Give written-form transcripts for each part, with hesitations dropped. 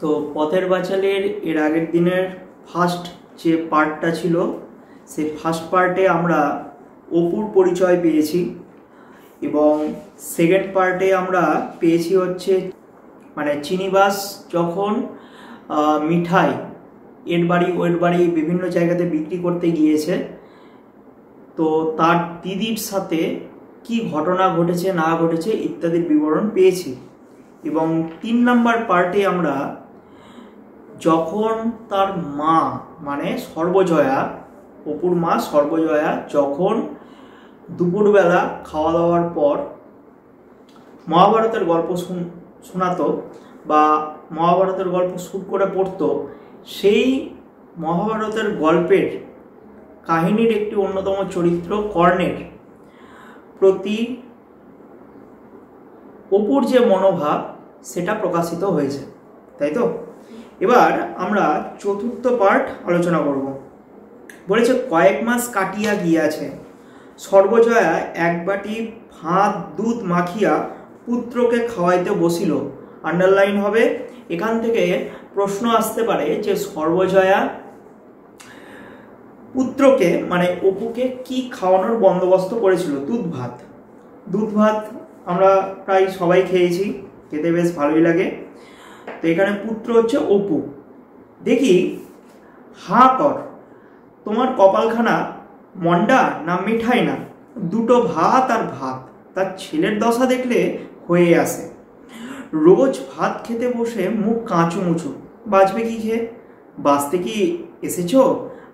তো পথের পাঁচালীর এর আগের দিনের ফার্স্ট যে পার্টটা ছিল সেই ফার্স্ট পার্টে আমরা অপুর পরিচয় পেয়েছি এবং সেকেন্ড পার্টে আমরা পেয়েছি হচ্ছে মানে চিনিবাস যখন মিঠাই এর বাড়ি ওর বাড়ি বিভিন্ন জায়গাতে বিক্রি করতে গিয়েছে, তো তার দিদির সাথে কি ঘটনা ঘটেছে না ঘটেছে ইত্যাদির বিবরণ পেয়েছি। এবং 3 নম্বর পার্টে আমরা যখন তার মা মানে সর্বজয়া, অপুর মা সর্বজয়া যখন দুপুরবেলা খাওয়া দাওয়ার পর মহাভারতের গল্প শোনাতো বা মহাভারতের গল্প শুট করে পড়তো, সেই মহাভারতের গল্পের কাহিনীর একটি অন্যতম চরিত্র কর্ণের প্রতি অপুর যে মনোভাব সেটা প্রকাশিত হয়েছে, তাই তো। এবার আমরা চতুর্থ পার্ট আলোচনা করব। বলেছে কয়েক মাস কাটিয়া গিয়াছে, সর্বজয়া এক বাটি ভাত দুধ মাখিয়া পুত্রকে খাওয়াইতে বসিল। আন্ডারলাইন হবে। এখান থেকে প্রশ্ন আসতে পারে যে সর্বজয়া পুত্রকে মানে অপুকে কি খাওয়ানোর বন্দোবস্ত করেছিল। দুধ ভাত আমরা প্রায় সবাই খেয়েছি, খেতে বেশ ভালোই লাগে। তো এখানে পুত্র হচ্ছে অপু। দেখি হা কর, তোমার কপালখানা মন্ডা না মিঠাই না, দুটো ভাত আর ভাত। তার ছেলের দশা দেখলে হয়ে আসে, রোজ ভাত খেতে বসে মুখ কাঁচু মুচু, বাঁচবে কি খেয়ে? বাঁচতে কি এসেছো?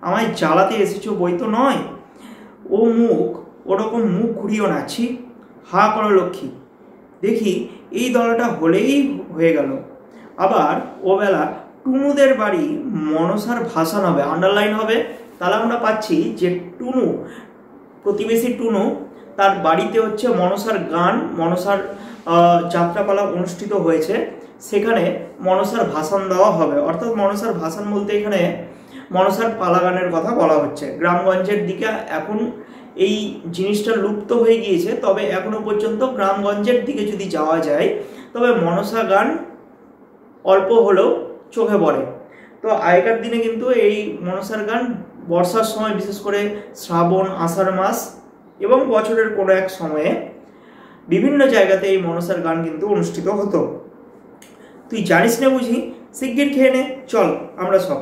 আমায় জ্বালাতে এসেছো বই তো নয়। ও মুখ ওরকম মুখ ঘুরিও না, ছি। হা করো লক্ষ্মী, দেখি এই দলাটা হলেই হয়ে গেল। আবার ও বেলা টুনুদের বাড়ি মনসার ভাসান হবে, আন্ডারলাইন হবে। তাহলে আমরা পাচ্ছি যে টুনু, প্রতিবেশী টুনু, তার বাড়িতে হচ্ছে মনসার গান, মনসার যাত্রাপালা অনুষ্ঠিত হয়েছে, সেখানে মনসার ভাসান দেওয়া হবে। অর্থাৎ মনসার ভাসান বলতে এখানে মনসার পালা গানের কথা বলা হচ্ছে। গ্রামগঞ্জের দিকে এখন এই জিনিসটা লুপ্ত হয়ে গিয়েছে, তবে এখনো পর্যন্ত গ্রামগঞ্জের দিকে যদি যাওয়া যায় তবে মনসা গান অল্প হলেও চোখে পড়ে। তো আগেকার দিনে কিন্তু এই মনসার গান বর্ষার সময়, বিশেষ করে শ্রাবণ আষাঢ় মাস এবং বছরের কোনো এক সময়ে বিভিন্ন জায়গাতে এই মনসার গান কিন্তু অনুষ্ঠিত হতো। তুই জানিস না বুঝি? শিগগির খেয়ে নে, চল আমরা সব।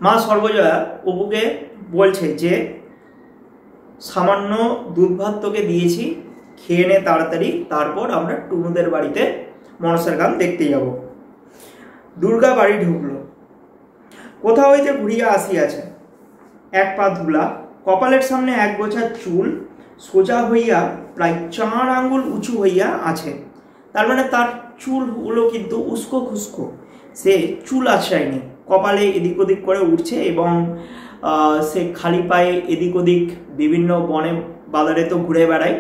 মা সর্বজয়া অপুকে বলছে যে সামান্য দুধ ভাত তোকে দিয়েছি, খেয়ে নে তাড়াতাড়ি, তারপর আমরা টুনুদের বাড়িতে মনসার গান দেখতে যাব। দুর্গা বাড়ি ঢুকল, কোথা হইতে ঘুরিয়া আসিয়াছে, এক পা ধুলা, কপালের সামনে এক গোছা চুল সোজা হইয়া প্রায় 4 আঙ্গুল উঁচু হইয়া আছে। তার মানে তার চুলগুলো কিন্তু উস্কো খুস্কো, সে চুল আছড়ায়নি, কপালে এদিক ওদিক করে উঠছে এবং সে খালি পায়ে এদিক ওদিক বিভিন্ন বনে বাজারে তো ঘুরে বেড়ায়,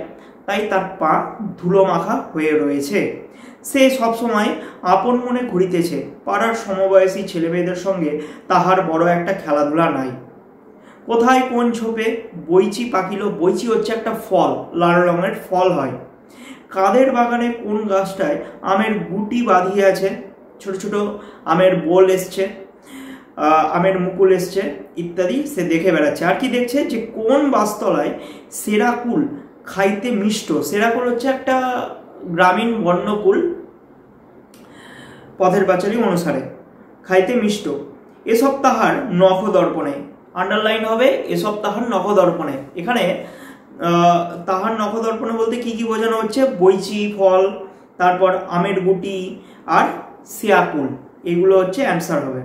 তাই তার পা ধুলো মাখা হয়ে রয়েছে। সে সবসময় আপন মনে ঘুরিতেছে, পাড়ার সমবয়সী ছেলেমেয়েদের সঙ্গে তাহার বড় একটা খেলাধুলা নাই। কোথায় কোন ছোপে বইচি পাকিল, বইচি হচ্ছে একটা ফল, লাল রঙের ফল হয়। কাদের বাগানে কোন গাছটায় আমের গুটি বাঁধিয়াছে, ছোট ছোট আমের বোল এসছে, আমের মুকুল এসছে ইত্যাদি সে দেখে বেড়াচ্ছে। আর কি দেখছে যে কোন বাসতলায় সেরাকুল খাইতে মিষ্ট, সেরাকুল হচ্ছে একটা গ্রামীণ বর্ণকুল পথের পাঁচালী অনুসারে, খাইতে মিষ্ট, এসব তাহার নখদর্পণে, আন্ডারলাইন হবে, এসব তাহার নখদর্পণে। এখানে তাহার নখদর্পণে বলতে কি কি বোঝানো হচ্ছে? বইচি ফল, তারপর আমের গুটি আর সেয়াকুল, এগুলো হচ্ছে অ্যান্সার হবে।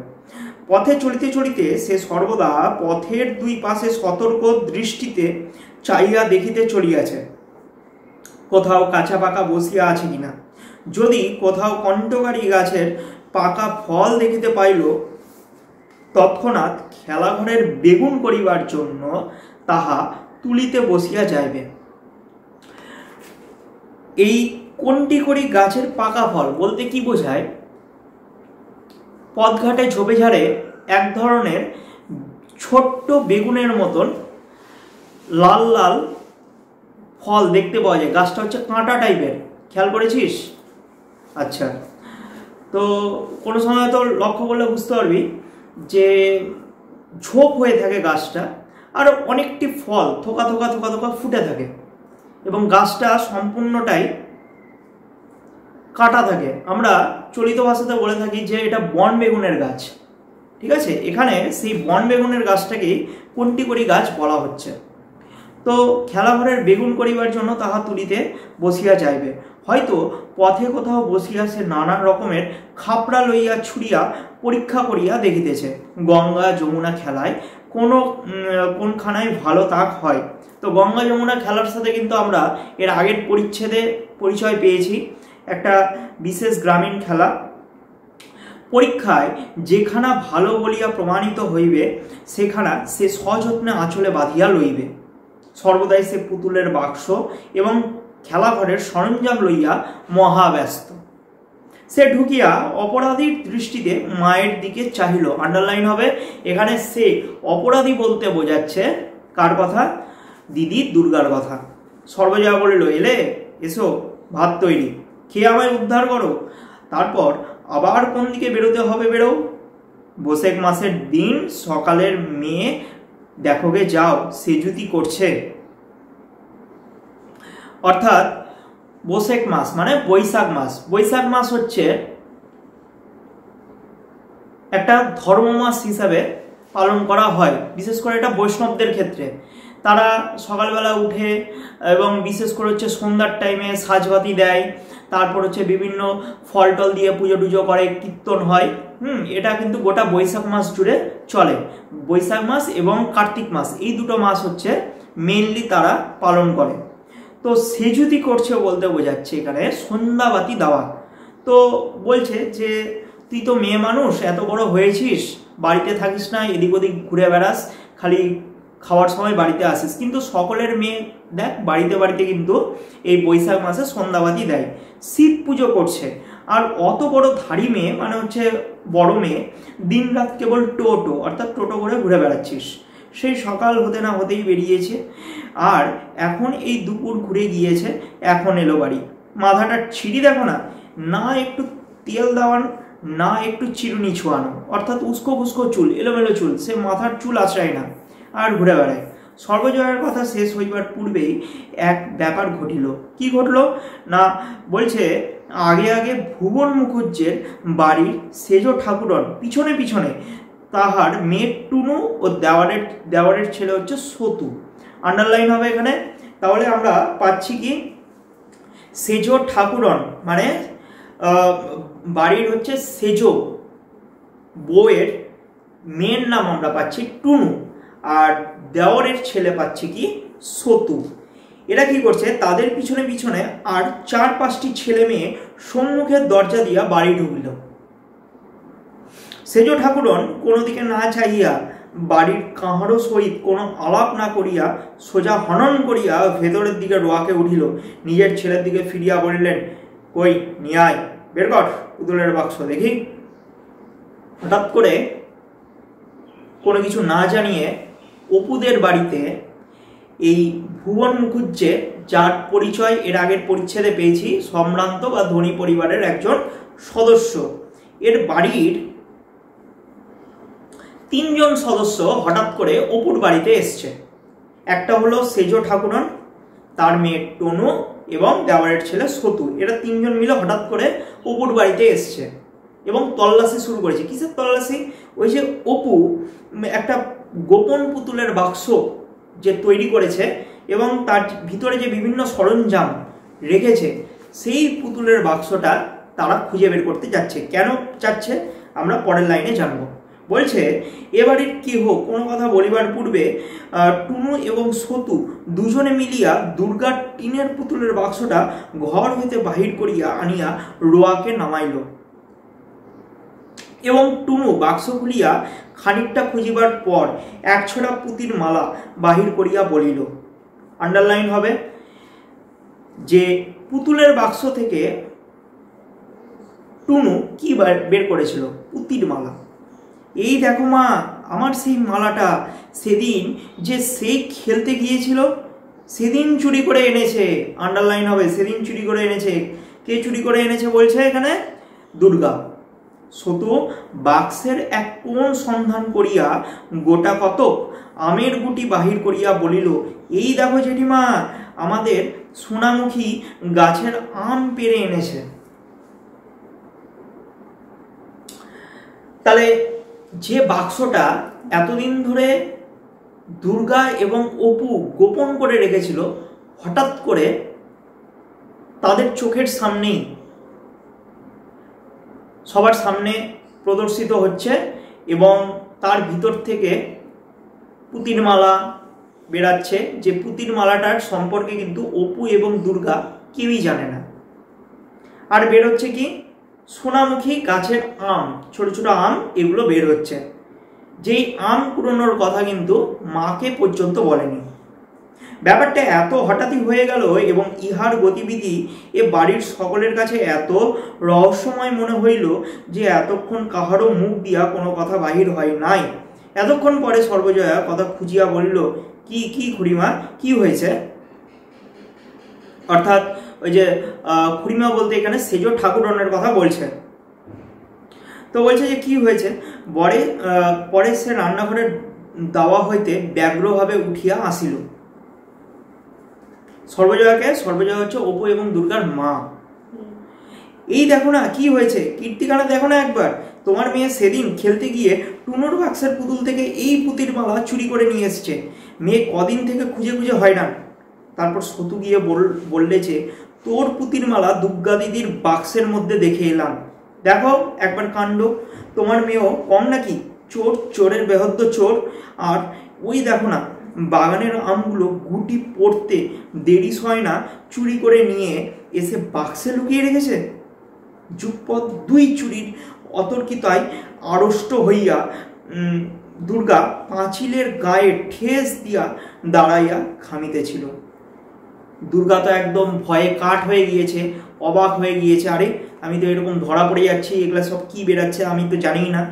পথে চলিতে চলিতে সে সর্বদা পথের দুই পাশে সতর্ক দৃষ্টিতে চাইয়া দেখিতে চলিয়াছে, কোথাও কাঁচা পাকা বসিয়া আছে কিনা। যদি কোথাও কণ্টকারী গাছের পাকা ফল দেখিতে পাইল, তৎক্ষণাৎ খেলাঘরের বেগুন করিবার জন্য তাহা তুলিতে বসিয়া যাইবে। এই কোনটি করি গাছের পাকা ফল বলতে কি বোঝায়? পথঘাটে ঝোপে ঝাড়ে এক ধরনের ছোট্ট বেগুনের মতন লাল লাল ফল দেখতে পাওয়া যায়। গাছটা হচ্ছে কাঁটা টাইপের, খেয়াল করেছিস? আচ্ছা, তো কোনো সময় তো লক্ষ্য করলে বুঝতে পারবি যে ঝোপ হয়ে থাকে গাছটা, আর অনেকটি ফল থোকা থোকা থোকা থোকা ফুটে থাকে, এবং গাছটা সম্পূর্ণটাই কাটা থাকে। আমরা চলিত ভাষাতে বলে থাকি যে এটা বন বেগুনের গাছ, ঠিক আছে। এখানে সেই বন বেগুনের গাছটাকেই কোনটি করি গাছ বলা হচ্ছে। তো খেলাঘরের বেগুন করিবার জন্য তাহা তুলিতে বসিয়া যাইবে, হয়তো পথে কোথাও বসিয়া সে নানান রকমের খাপড়া লইয়া ছুড়িয়া পরীক্ষা করিয়া দেখিতেছে, গঙ্গা যমুনা খেলায় কোনখানায় ভালো তাক হয়। তো গঙ্গা যমুনা খেলার সাথে কিন্তু আমরা এর আগের পরিচ্ছেদে পরিচয় পেয়েছি, একটা বিশেষ গ্রামীণ খেলা। পরীক্ষায় যেখানা ভালো বলিয়া প্রমাণিত হইবে সেখানা সে সযত্নে আঁচলে বাঁধিয়া লইবে, সর্বদাই সে পুতুলের বাক্স এবং খেলাঘরের সরঞ্জাম লইয়া মহাব্যস্ত। সে ঢুকিয়া অপরাধীর দৃষ্টিতে মায়ের দিকে চাহিল। আন্ডারলাইন হবে এখানে, সে অপরাধী বলতে বোঝাচ্ছে কার কথা? দিদি দুর্গার কথা। সর্বজয়া বলিল, এলে, এসো, ভাত তৈরি, খেয়ে আমায় উদ্ধার করো। তারপর আবার কোন দিকে বেরোতে হবে? বেরো। বৈশাখ মাসের দিন সকালের মেয়ে দেখো গে যাও, সেজুতি করছে। অর্থাৎ বৈশাখ মাস মানে বৈশাখ মাস। বৈশাখ মাস হচ্ছে একটা ধর্ম মাস হিসাবে পালন করা হয়, বিশেষ করে এটা বৈষ্ণবদের ক্ষেত্রে। তারা সকালবেলা উঠে এবং বিশেষ করে হচ্ছে সন্ধ্যার টাইমে সাজবাতি দেয়, তারপর হচ্ছে বিভিন্ন ফল টল দিয়ে পুজো টুজো করে, কীর্তন হয়। এটা কিন্তু গোটা বৈশাখ মাস জুড়ে চলে। বৈশাখ মাস এবং কার্তিক মাস, এই দুটো মাস হচ্ছে মেইনলি তারা পালন করে। তো সেজুতি করছে বলতে বোঝাচ্ছে এখানে সন্ধ্যাবাতি দেওয়া। তো বলছে যে তুই তো মেয়ে মানুষ, এত বড় হয়েছিস, বাড়িতে থাকিস না, এদিক ওদিক ঘুরে বেড়াস, খালি খাওয়ার সময় বাড়িতে আসিস। কিন্তু সকলের মেয়ে দেখ বাড়িতে বাড়িতে কিন্তু এই বৈশাখ মাসে সন্ধ্যাবাতি দেয়, শিব পুজো করছে। আর অত বড় ধাড়ি মেয়ে মানে হচ্ছে বড় মেয়ে, দিন রাত কেবল টোটো অর্থাৎ টোটো করে ঘুরে বেড়াচ্ছিস। সেই সকাল হতে না হতেই বেরিয়েছে, আর এখন এই দুপুর ঘুরে গিয়েছে, এখন এলো বাড়ি। মাথাটা ছিঁড়ি দেখো না, না একটু তেল দেওয়ান, না একটু চিরুনি ছোঁয়ানো, অর্থাৎ উস্কো ফুস্কো চুল, এলোমেলো চুল, সে মাথার চুল আশ্রয় না, আর ঘুরে বেড়ায়। সর্বজয়ার কথা শেষ হইবার পূর্বেই এক ব্যাপার ঘটিল। কি ঘটল না, বলছে আগে আগে ভুবন মুখুজ্জের বাড়ির সেজ ঠাকুরন পিছনে পিছনে তাহার মেয়ে টুনু ও দেওয়ারের ছেলে হচ্ছে সতু। আন্ডারলাইন হবে এখানে। তাহলে আমরা পাচ্ছি কি, সেজ ঠাকুরন মানে বাড়ির হচ্ছে সেজ বউয়ের মেয়ের নাম আমরা পাচ্ছি টুনু, আর দেওয়ারের ছেলে পাচ্ছি কি সতু। এরা কি করছে, তাদের পিছনে পিছনে আর 4-5টি ছেলে মেয়ে সম্মুখের দরজা দিয়া বাড়ি ঢুকল। সেজ ঠাকুরন কোনো দিকে না চাহিয়া বাড়ির কাহারও সহিত কোনো আলাপ না করিয়া সোজা হনন করিয়া ভেতরের দিকে রোয়াকে উঠিল। নিজের ছেলের দিকে ফিরিয়া বলিলেন, কই নিয়ে আয়, বের কর পুতুলের বাক্স দেখি। হঠাৎ করে কোনো কিছু না জানিয়ে অপুদের বাড়িতে এই ভুবন মুখুজ্জে, যার পরিচয় এর আগের পরিচ্ছেদে পেয়েছি, সম্ভ্রান্ত বা ধনী পরিবারের একজন সদস্য, এর বাড়ির 3 জন সদস্য হঠাৎ করে অপুর বাড়িতে এসছে। একটা হলো সেজ ঠাকুরন, তার মেয়ে টনু এবং দেওয়ারের ছেলে সতু। এরা 3 জন মিলে হঠাৎ করে অপুর বাড়িতে এসছে এবং তল্লাশি শুরু করেছে। কিসের তল্লাশি? ওই যে অপু একটা গোপন পুতুলের বাক্স যে তৈরি করেছে এবং তার ভিতরে যে বিভিন্ন সরঞ্জাম রেখেছে, সেই পুতুলের বাক্সটা তারা খুঁজে বের করতে যাচ্ছে। কেন যাচ্ছে আমরা পরের লাইনে জানবো। বলছে এবারের কি হোক কোনো কথা বলিবার পূর্বে টুনু এবং সতু দুজনে মিলিয়া দুর্গার টিনের পুতুলের বাক্সটা ঘর হইতে বাহির করিয়া আনিয়া রোয়াকে নামাইল এবং টুনু বাক্স খুলিয়া খানিকটা খুঁজিবার পর 1 ছড়া পুতির মালা বাহির করিয়া বলিল। আন্ডারলাইন হবে যে পুতুলের বাক্স থেকে টুনু কি বের করেছিল? পুতির মালা। এই দেখো মা, আমার সেই মালাটা সেদিন যে সেই খেলতে গিয়েছিল সেদিন চুরি করে এনেছে। আন্ডারলাইন হবে সেদিন চুরি করে এনেছে। কে চুরি করে এনেছে বলছে এখানে? দুর্গা। সতু বাক্সের এক কোণ সন্ধান করিয়া গোটা কতক আমের গুটি বাহির করিয়া বলিল, এই দেখো জেঠিমা, আমাদের সোনামুখী গাছের আম পেড়ে এনেছে। তাহলে যে বাক্সটা এতদিন ধরে দুর্গা এবং অপু গোপন করে রেখেছিল, হঠাৎ করে তাদের চোখের সামনেই সবার সামনে প্রদর্শিত হচ্ছে এবং তার ভিতর থেকে পুতির মালা বেরাচ্ছে। যে পুতির মালাটার সম্পর্কে কিন্তু অপু এবং দুর্গা কেউই জানে না। আর বের হচ্ছে কি, সোনামুখী গাছের আম, ছোট ছোট আম, এগুলো বের হচ্ছে। যেই আম কুড়োনোর কথা কিন্তু মাকে পর্যন্ত বলেনি। ব্যাপারটা এত হঠাৎই হয়ে গেল এবং ইহার গতিবিধি এ বাড়ির সকলের কাছে এত রহস্যময় মনে হইল যে এতক্ষণ কাহারও মুখ দিয়া কোনো কথা বাহির হয় নাই। এতক্ষণ পরে সর্বজয়া কথা খুঁজিয়া বলিল, কি কি খুড়িমা, কি হয়েছে? অর্থাৎ ওই যে খুড়িমা বলতে এখানে সেজ ঠাকুরনের কথা বলছে। তো বলছে যে কি হয়েছে? পরে সে রান্নাঘরের দাওয়া হইতে ব্যগ্রভাবে উঠিয়া আসিল। সর্বজয়া হচ্ছে অপু এবং দুর্গার মা। এই দেখো না কি হয়েছে, কীর্তিকানা দেখো না একবার, তোমার মেয়ে সেদিন খেলতে গিয়ে টুনুর বাক্সের পুতুল থেকে এই পুতির মালা চুরি করে নিয়ে এসছে। মেয়ে কদিন থেকে খুঁজে খুঁজে হয় না। তারপর সতু গিয়ে বললে যে তোর পুতির মালা দুর্গা দিদির বাক্সের মধ্যে দেখে এলাম। দেখো একবার কাণ্ড, তোমার মেয়েও কম নাকি, চোর, চোরের বেহদ্দ চোর। আর ওই দেখো না, বাগানের আমগুলো গুটি পড়তে দেরি হয় না চুরি করে নিয়ে এসে বাক্সে লুকিয়ে রেখেছে। যুগপৎ দুই চুরির অতর্কিতায় আড়ষ্ট হইয়া দুর্গা পাঁচিলের গায়ে ঠেস দিয়া দাঁড়াইয়া খামিতেছিল। দুর্গা তো একদম ভয়ে কাঠ হয়ে গিয়েছে, অবাক হয়ে গিয়েছে। আরে আমি তো এরকম ধরা পড়ে যাচ্ছি, এগুলা সব কি বেরাচ্ছে আমি তো জানি না।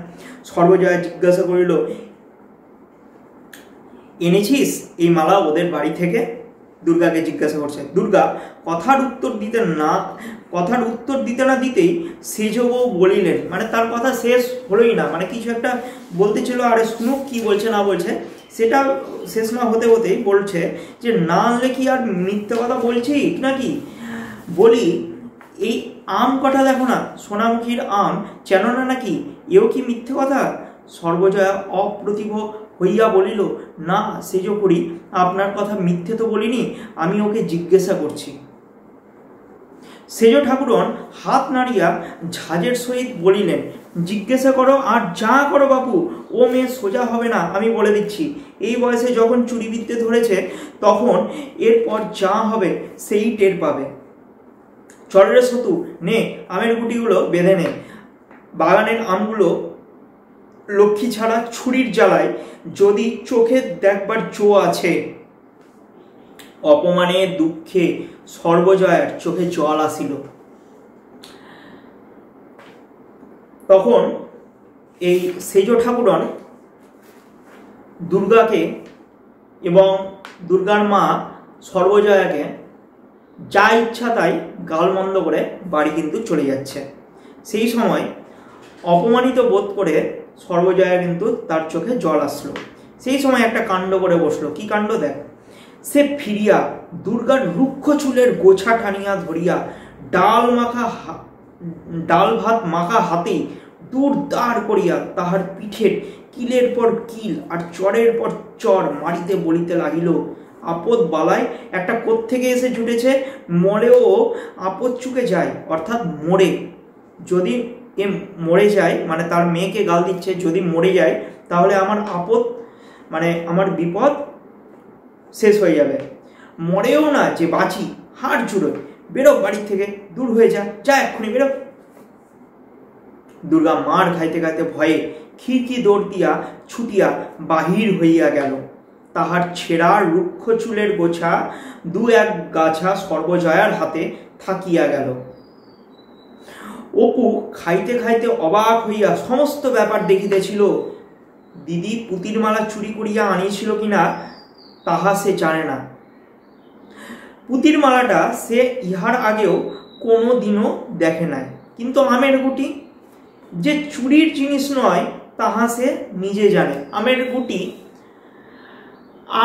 সর্বজয়া জিজ্ঞাসা করিল, এনেছিস এই মালা ওদের বাড়ি থেকে? দুর্গাকে জিজ্ঞাসা করছে। দুর্গা কথার উত্তর দিতে না দিতেই সেজবউ বলিলেন, মানে তার কথা শেষ হলোই না, মানে কিছু একটা বলতে ছিল, আরে শুনুক কি বলছে না বলছে, সেটা শেষ না হতে হতেই বলছে যে না আনলে কি আর মিথ্যে কথা বলছি নাকি? বলি এই আম কটা দেখো না, সোনামুখীর আম, চেন না নাকি? এও কি মিথ্যে কথা? সর্বজয়া অপ্রতিভ হইয়া বলিল, না সেজ করি, আপনার কথা মিথ্যে তো বলিনি, আমি ওকে জিজ্ঞাসা করছি। সেজ ঠাকুরন হাত নাড়িয়া ঝাঁজের সহিত বলিলেন, জিজ্ঞাসা করো আর যা করো বাপু, ও মেয়ে সোজা হবে না, আমি বলে দিচ্ছি। এই বয়সে যখন চুরিবিদ্যে ধরেছে তখন এরপর যা হবে সেই টের পাবে। চরের সতু, নে আমের গুটিগুলো বেঁধে নে। বাগানের আমগুলো লক্ষ্মী ছাড়া ছুরির জ্বালায় যদি চোখে দেখবার জো আছে। অপমানে দুঃখে সর্বজয়ার চোখে জল আসিল। তখন এই সেজ ঠাকুরন দুর্গাকে এবং দুর্গার মা সর্বজয়াকে যা ইচ্ছা তাই গালমন্দ করে বাড়ি কিন্তু চলে যাচ্ছে। সেই সময় অপমানিত বোধ করে সর্বজয়া কিন্তু তার চোখে জল আসলো। সেই সময় একটা কাণ্ড করে বসলো। কি কাণ্ড দেখ, সে ফিরিয়া দুর্গার রুক্ষ চুলের গোছা টানিয়া ধরিয়া ডাল ভাত মাখা হাতে দূর দাঁড় করিয়া তাহার পিঠের কিলের পর কিল আর চরের পর চর মারিতে বলিতে লাগিল, আপদ বালায় একটা কোত্থেকে এসে জুটেছে, মরেও আপদ চুকে যায়। অর্থাৎ মরে, যদি এ মরে যায়, মানে তার মেয়েকে গাল দিচ্ছে, যদি মরে যায় তাহলে আমার আপদ, মানে আমার বিপদ শেষ হয়ে যাবে। মরেও না যে বাঁচি, হাড় জুড়োয়, বেরো বাড়ি থেকে, দূর হয়ে যা এক্ষুনি বেরো। দুর্গা মার খাইতে খাইতে ভয়ে খিড়কি দৌড় দিয়া ছুটিয়া বাহির হইয়া গেল। তাহার ছেঁড়া রুক্ষ চুলের গোছা দু এক গাছা সর্বজয়ার হাতে থাকিয়া গেল। অপু খাইতে খাইতে অবাক হইয়া সমস্ত ব্যাপার দেখিতেছিল। দিদি পুতির মালা চুরি করিয়া আনিয়েছিল কিনা তাহা সে জানে না। পুতির মালাটা সে ইহার আগেও কোনো দিনও দেখে নাই, কিন্তু আমের গুটি যে চুরির জিনিস নয় তাহা সে নিজে জানে। আমের গুটি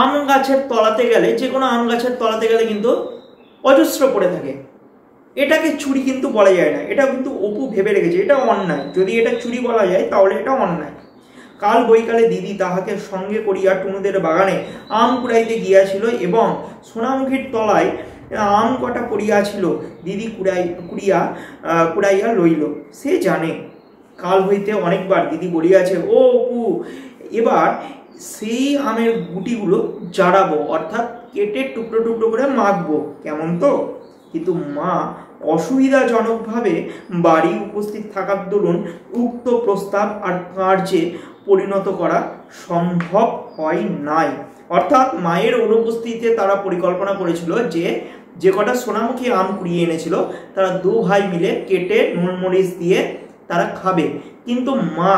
আম গাছের তলাতে গেলে, যে কোনো আম গাছের তলাতে গেলে কিন্তু অজস্র পড়ে থাকে, এটাকে চুরি কিন্তু বলা যায় না। এটা কিন্তু অপু ভেবে রেখেছে এটা অন্যায়। যদি এটা চুরি বলা যায় তাহলে এটা অন্যায়। কাল বৈকালে দিদি তাহাকে সঙ্গে করিয়া টুনুদের বাগানে আম কুড়াইতে গিয়াছিল এবং সোনামুখীর তলায় আম কটা পড়িয়াছিল, দিদি কুড়াইয়া লইল। সে জানে কাল হইতে অনেকবার দিদি বলিয়াছে, ও অপু এবার সেই আমের গুটিগুলো জাড়াবো, অর্থাৎ কেটে টুকরো টুকরো করে মাখবো, কেমন তো? কিন্তু মা অসুবিধাজনকভাবে বাড়ি উপস্থিত থাকার দরুন উক্ত প্রস্তাব আর কার্যে পরিণত করা সম্ভব হয় নাই। অর্থাৎ মায়ের অনুপস্থিতিতে তারা পরিকল্পনা করেছিল যে কটা সোনামুখী আম কুড়িয়ে এনেছিল তারা দু ভাই মিলে কেটে নুন মরিচ দিয়ে তারা খাবে, কিন্তু মা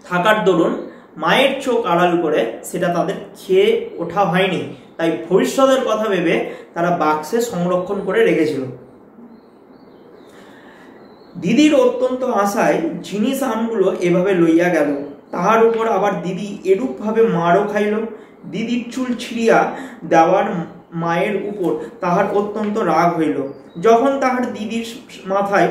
থাকার দরুন মায়ের চোখ আড়াল করে সেটা তাদের খেয়ে ওঠা হয়নি। তাই ভবিষ্যতের কথা ভেবে তারা বাক্সে সংরক্ষণ করে রেখেছিল। দিদির অত্যন্ত আশায় জিনিস আমগুলো এভাবে লইয়া গেল। তাহার উপর আবার দিদি এরূপভাবে মারও খাইল। দিদির চুল ছিঁড়িয়া দেওয়ার মায়ের উপর তাহার অত্যন্ত রাগ হইল। যখন তাহার দিদির মাথায়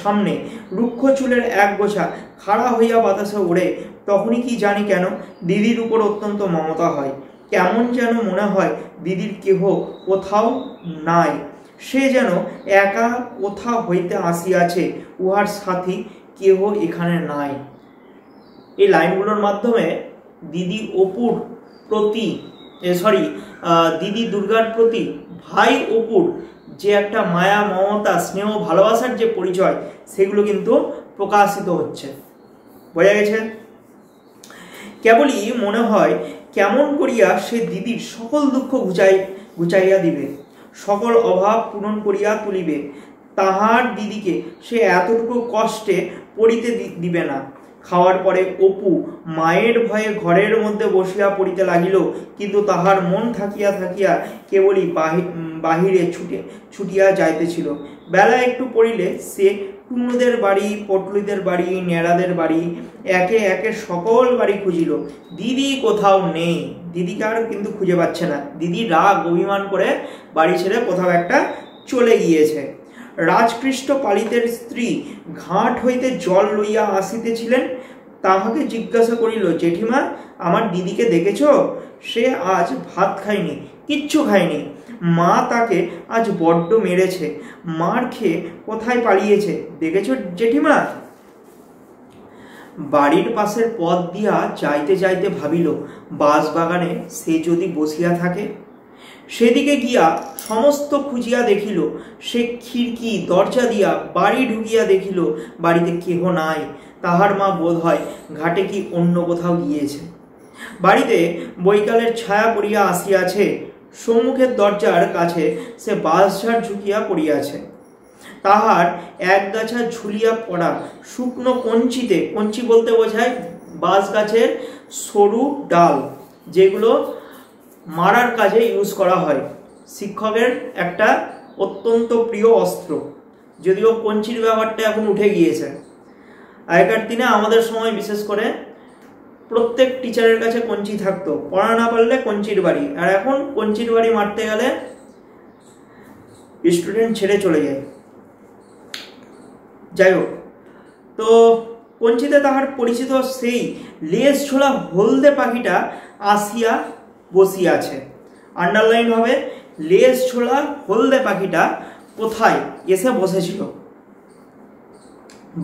সামনে রুক্ষ চুলের এক গোছা খাড়া হইয়া বাতাসে ওড়ে, তখনই কি জানি কেন দিদির উপর অত্যন্ত মমতা হয়। কেমন যেন মনে হয় দিদির কেহ কোথাও নাই, সে যেন একা কোথা হইতে আসিয়াছে, উহার সাথী কেহ এখানে নাই। এই লাইনগুলোর মাধ্যমে দিদি অপুর প্রতি দিদি দুর্গার প্রতি ভাই অপুর যে একটা মায়া, মমতা, স্নেহ, ভালোবাসার যে পরিচয়, সেগুলো কিন্তু প্রকাশিত হচ্ছে। বোঝা গেছে? কেবলই মনে হয় কেমন করিয়া সে দিদির সকল দুঃখ ঘুচাইয়া দিবে, সকল অভাব পূরণ করিয়া তুলিবে। তাহার দিদিকে সে এতটুকু কষ্টে পড়িতে দিবে না। খাওয়ার পরে অপু মায়ের ভয়ে ঘরের মধ্যে বসিয়া পড়িতে লাগিল, কিন্তু তাহার মন থাকিয়া থাকিয়া কেবলই বাহিরে ছুটিয়া যাইতেছিল। বেলা একটু পড়িলে সে টুনুদের বাড়ি, পটলুদের বাড়ি, নেড়াদের বাড়ি, একে একে সকল বাড়ি খুঁজিল। দিদি কোথাও নেই, দিদিকে আর কিন্তু খুঁজে পাচ্ছে না। দিদি রাগ অভিমান করে বাড়ি ছেড়ে কোথাও একটা চলে গিয়েছে। রাজকৃষ্ট পালিতের স্ত্রী ঘাট হইতে জল লইয়া আসিতেছিলেন। তাহাকে জিজ্ঞাসা করিল, জেঠিমা আমার দিদিকে দেখেছ? সে আজ ভাত খায়নি, কিচ্ছু খায়নি। মা তাকে আজ বড্ড মেরেছে, মার খেয়ে কোথায় পালিয়েছে, দেখেছ জেঠিমা? বাড়ির পাশের পথ দিয়া যাইতে যাইতে ভাবিল, বাঁশবাগানে সে যদি বসিয়া থাকে। সেদিকে গিয়া সমস্ত খুঁজিয়া দেখিল, সে খিড়কি দরজা দিয়া বাড়ি ঢুকিয়া দেখিল বাড়িতে কেহ নাই। তাহার মা বোধ হয় ঘাটে কি অন্য কোথাও গিয়েছে। বাড়িতে বৈকালের ছায়া পড়িয়া আসিয়াছে। সম্মুখের দরজার কাছে সে বাঁশঝাড় ঝুঁকিয়া পড়িয়াছে। তাহার একগাছা ঝুলিয়া পড়া শুকনো কঞ্চিতে, কঞ্চি বলতে বোঝায় বাঁশ গাছের সরু ডাল, যেগুলো মারার কাজে ইউজ করা হয়। শিক্ষকের একটা অত্যন্ত প্রিয় অস্ত্র, যদিও কঞ্চির ব্যাপারটা এখন উঠে গিয়েছে। আগেকার দিনে আমাদের সময় বিশেষ করে প্রত্যেক টিচারের কাছে কঞ্চি থাকতো, পড়া না পারলে কঞ্চির বাড়ি। আর এখন কঞ্চির বাড়ি মারতে গেলে স্টুডেন্ট ছেড়ে চলে যায়। যাই হোক, তো কঞ্চিতে তাহার পরিচিত সেই লেজ ছোলা হলদে পাখিটা আসিয়া বসিয়াছে। আন্ডারলাইন হবে, লেজ ছোলা হলদে পাখিটা কোথায় এসে বসেছিল?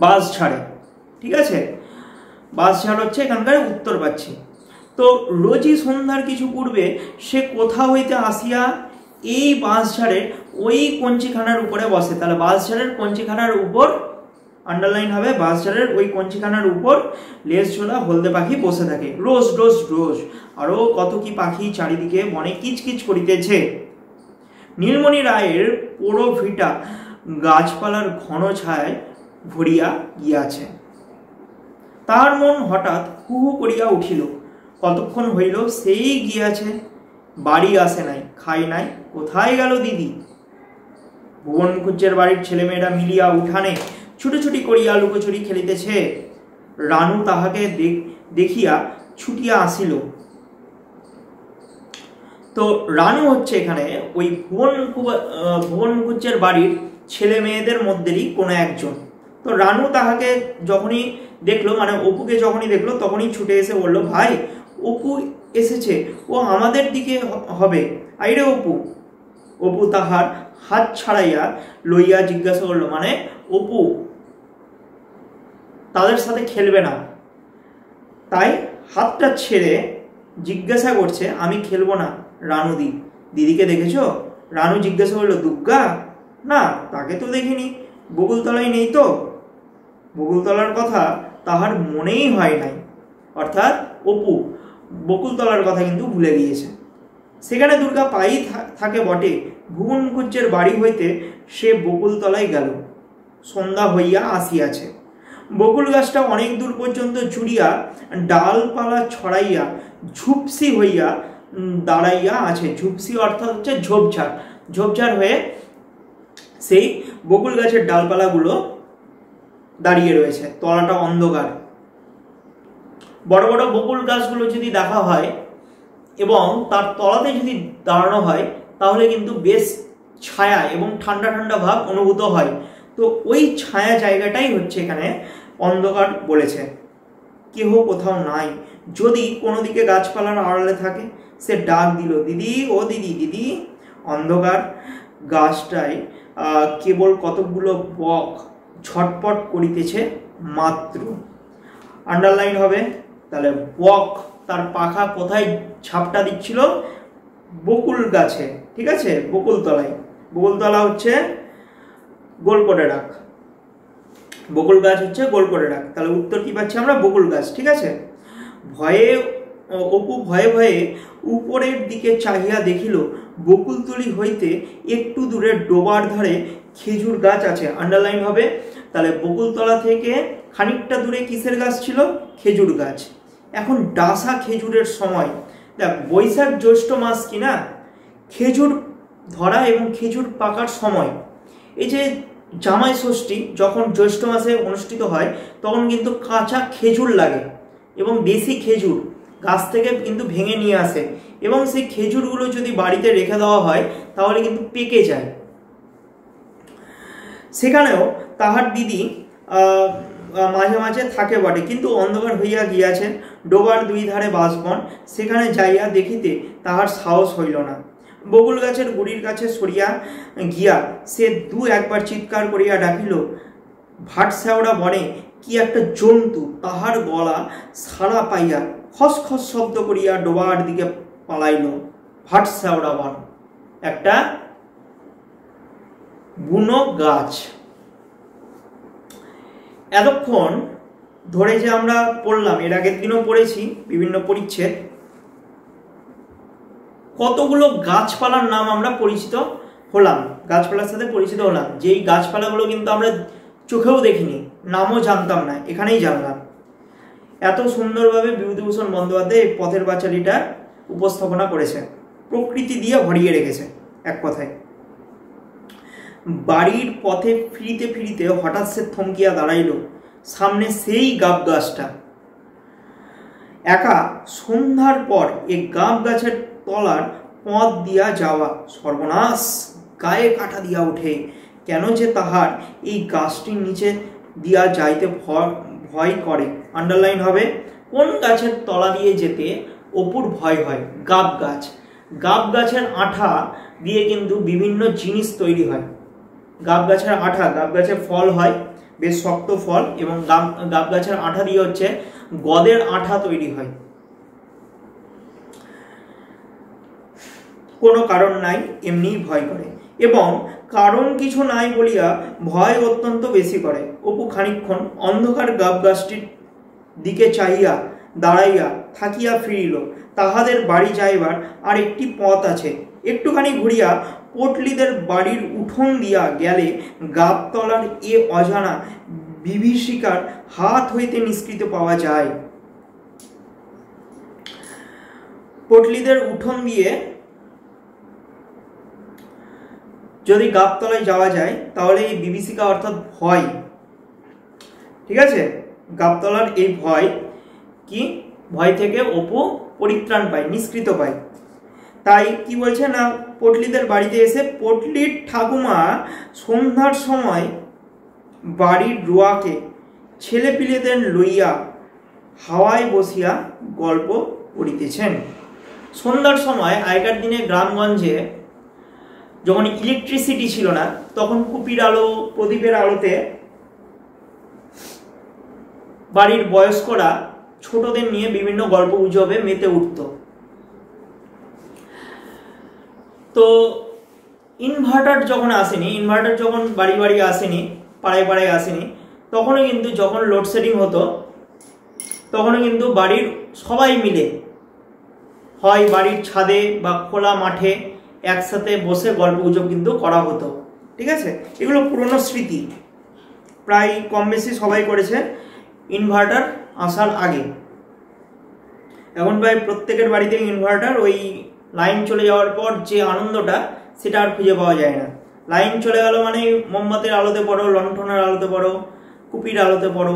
বাঁশঝাড়ে। ঠিক আছে, বাঁশঝাড় হচ্ছে এখানকার উত্তর পাচ্ছি। তো রোজই সন্ধ্যার কিছু পূর্বে সে কোথা হইতে আসিয়া এই বাঁশঝাড়ের ওই কঞ্চিখানার উপরে বসে। তাহলে বাঁশঝাড়ের কঞ্চিখানার উপর আন্ডারলাইন হবে, বাঁশঝাড়ের ওই কঞ্চিখানার উপর লেজ ছোলা হলদে পাখি বসে থাকে রোজ রোজ রোজ। আরো কত কি পাখি চারিদিকে বনে কিচকিচ করিতেছে। নীলমণি রায়ের পোড়ো ভিটা গাছপালার ঘন ছায়ায় ভরিয়া গিয়াছে। তাহার মন হঠাৎ হু হু করিয়া উঠিল। কতক্ষণ হইল সেই গিয়াছে, বাড়ি আসে নাই, খাই নাই, কোথায় গেল দিদি? ভুবন মুখুজ্জের বাড়ির ছেলেমেয়েরা মিলিয়া উঠানে ছুটোছুটি করিয়া লুকোচুরি খেলিতেছে। রানু তাহাকে দেখিয়া ছুটিয়া আসিল। তো রানু হচ্ছে এখানে ওই ভুবন মুখুজ্জের বাড়ির ছেলে মেয়েদের মধ্যেরই কোনো একজন। তো রানু তাহাকে যখনই দেখলো, মানে অপুকে যখনই দেখলো, তখনই ছুটে এসে বলল, ভাই অপু এসেছে, ও আমাদের দিকে হবে, আইরে অপু। অপু তাহার হাত ছাড়াইয়া লইয়া জিজ্ঞাসা করলো, মানে অপু তাদের সাথে খেলবে না, তাই হাতটা ছেড়ে জিজ্ঞাসা করছে, আমি খেলবো না রানু দিদিকে দেখেছো? রানু জিজ্ঞাসা করলো, দুর্গা? না, তাকে তো দেখিনি, বকুলতলায় নেই তো। বকুলতলার কথা তাহার মনেই হয় নাই, অর্থাৎ অপু বকুলতলার কথা কিন্তু ভুলে গিয়েছে। সেখানে দুর্গা পাই থাকে বটে, ভুবন মুখুজ্জের বাড়ি হইতে সে বকুলতলায় গেল, সন্ধ্যা হইয়া আসিয়াছে। বকুল গাছটা অনেক দূর পর্যন্ত জুড়িয়া ডালপালা ছড়াইয়া ঝুপসি হইয়া দাঁড়াইয়া আছে। ঝুপসি অর্থাৎ হচ্ছে ঝোপঝাড়, ঝোপঝাড় হয়ে সেই বকুল গাছের ডালপালাগুলো দাঁড়িয়ে রয়েছে, তলাটা অন্ধকার। বড় বড় বকুল গাছগুলো যদি দেখা হয় এবং তার তলাতে যদি দাঁড়ানো হয়, তাহলে কিন্তু বেশ ছায়া এবং ঠান্ডা ঠান্ডা ভাব অনুভূত হয়। তো ওই ছায়া জায়গাটাই হচ্ছে এখানে অন্ধকার বলেছে। কেহ কোথাও নাই। যদি কোনো দিকে গাছপালার আড়ালে থাকে, সে ডাক দিল, দিদি ও দিদি, দিদি। অন্ধকার গাছটায় কেবল কতকগুলো বক ছটপট করিতেছে মাত্র। আন্ডারলাইন হবে। তাহলে বক তার পাখা কোথায় ঝাপটা দিচ্ছিল? বকুল গাছে, ঠিক আছে, বকুলতলায়। বকুলতলা হচ্ছে গোলকোটে ডাক, বকুল গাছ হচ্ছে গোলকোটে ডাক। তাহলে উত্তর কি পাচ্ছি আমরা? বকুল গাছ, ঠিক আছে। অপু ভয়ে ভয়ে উপরের দিকে চাহিয়া দেখিল, বকুলতলি হইতে একটু দূরে ডোবার ধারে খেজুর গাছ আছে। আন্ডারলাইন হবে। তাহলে বকুলতলা থেকে খানিকটা দূরে কিসের গাছ ছিল? খেজুর গাছ। এখন ডাসা খেজুরের সময়, দেখ বৈশাখ জ্যৈষ্ঠ মাস কিনা, খেজুর ধরা এবং খেজুর পাকার সময়। এই যে জামাই ষষ্ঠী যখন জ্যৈষ্ঠ মাসে অনুষ্ঠিত হয়, তখন কিন্তু কাঁচা খেজুর লাগে এবং দেশি খেজুর গাছ থেকে কিন্তু ভেঙে নিয়ে আসে, এবং সেই খেজুরগুলো যদি বাড়িতে রেখে দেওয়া হয় তাহলে কিন্তু পেকে যায়। সেখানেও তাহার দিদি মাঝে মাঝে থাকে বটে, কিন্তু অন্ধকার হইয়া গিয়াছে। ডোবার দুই ধারে বাঁশবন, সেখানে যাইয়া দেখিতে তাহার সাহস হইল না। বকুল গাছের গুড়ির কাছে সরিয়া গিয়া সে দু একবার চিৎকার করিয়া ডাকিল, ভাটশেওড়া বনে কি একটা জন্তু। তাহার গলা সাড়া পাইয়া খসখস শব্দ করিয়া ডোবার দিকে পালাইল। ভাটশেওড়া বন একটা বুনো গাছ। এতক্ষণ ধরে যে আমরা পড়লাম, এর আগের দিনও পড়েছি বিভিন্ন পরিচ্ছেদ, কতগুলো গাছপালার নাম আমরা পরিচিত হলাম, গাছপালার সাথে পরিচিত হলাম, যেই গাছপালাগুলো কিন্তু আমরা চোখেও দেখিনি, নামও জানতাম না, এখানেই জানলাম। এত সুন্দরভাবে বিভূতিভূষণ বন্দ্যোপাধ্যায় এই পথের পাঁচালীটা উপস্থাপনা করেছে, প্রকৃতি দিয়ে ভরিয়ে রেখেছে এক কথায়। বাড়ির পথে ফিরিতে ফিরিতে হঠাৎ সে থমকিয়া দাঁড়াইল। সামনে সেই গাব গাছটা। একা সন্ধ্যার পর এই গাব গাছের তলার পথ দিয়া যাওয়া সর্বনাশ, গায়ে কাটা দিয়া ওঠে। কেন যে তাহার এই গাছটির নিচে দিয়া যাইতে ভয় করে। আন্ডারলাইন হবে। কোন গাছের তলা দিয়ে যেতে অপুর ভয় হয়? গাব গাছ। গাব গাছের আঠা দিয়ে কিন্তু বিভিন্ন জিনিস তৈরি হয়। গাব গাছের আঠা, গাব গাছের ফল হয় বেশ শক্ত ফল, এবং গাব গাছের আঠা দিয়ে হচ্ছে গদের আঠা তৈরি হয়। কোনো কারণ নাই, এমনিই ভয় করে, এবং কারণ কিছু নাই বলিয়া ভয় অত্যন্ত বেশি করে। অপু খানিকক্ষণ অন্ধকার গাব গাছটির দিকে চাহিয়া দাঁড়াইয়া থাকিয়া ফিরিল। তাহাদের বাড়ি যাইবার আর একটি পথ আছে। একটুখানি ঘুরিয়া পটলিদের বাড়ির উঠোন দিয়া গেলে গাবতলার এ অজানা বিভীষিকার হাত হইতে নিষ্কৃত পাওয়া যায়। পটলিদের উঠোন দিয়ে যদি গাবতলায় যাওয়া যায়, তাহলে এই বিভীষিকা অর্থাৎ ভয়, ঠিক আছে, গাবতলার এই ভয় কি, ভয় থেকে অপু পরিত্রাণ পায়, নিষ্কৃত পায়। তাই কি বলছে না, পটলিদের বাড়িতে এসে পটলির ঠাকুমা সন্ধ্যার সময় বাড়ির রোয়াকে ছেলে পিলেদের লইয়া হাওয়ায় বসিয়া গল্প করিতেছেন। সন্ধ্যার সময় আগেকার দিনে গ্রামগঞ্জে যখন ইলেকট্রিসিটি ছিল না, তখন কুপির আলো, প্রদীপের আলোতে বাড়ির বয়স্করা ছোটদের নিয়ে বিভিন্ন গল্প গুজবে মেতে উঠত। তো ইনভার্টার যখন আসেনি, ইনভার্টার যখন বাড়ি বাড়ি আসেনি, পাড়ায় পাড়ায় আসেনি, তখনও কিন্তু যখন লোডশেডিং হতো তখনও কিন্তু বাড়ির সবাই মিলে হয় বাড়ির ছাদে বা খোলা মাঠে একসাথে বসে গল্প গুজব কিন্তু করা হতো। ঠিক আছে, এগুলো পুরনো স্মৃতি, প্রায় কম বেশি সবাই করেছে ইনভার্টার আসার আগে। এখন প্রায় প্রত্যেকের বাড়িতে ইনভার্টার, ওই লাইন চলে যাওয়ার পর যে আনন্দটা সেটা আর খুঁজে পাওয়া যায় না। লাইন চলে গেল মানে মোমবাতির আলোতে পড়ো, লণ্ঠনের আলোতে পড়ো, কুপির আলোতে পড়ো।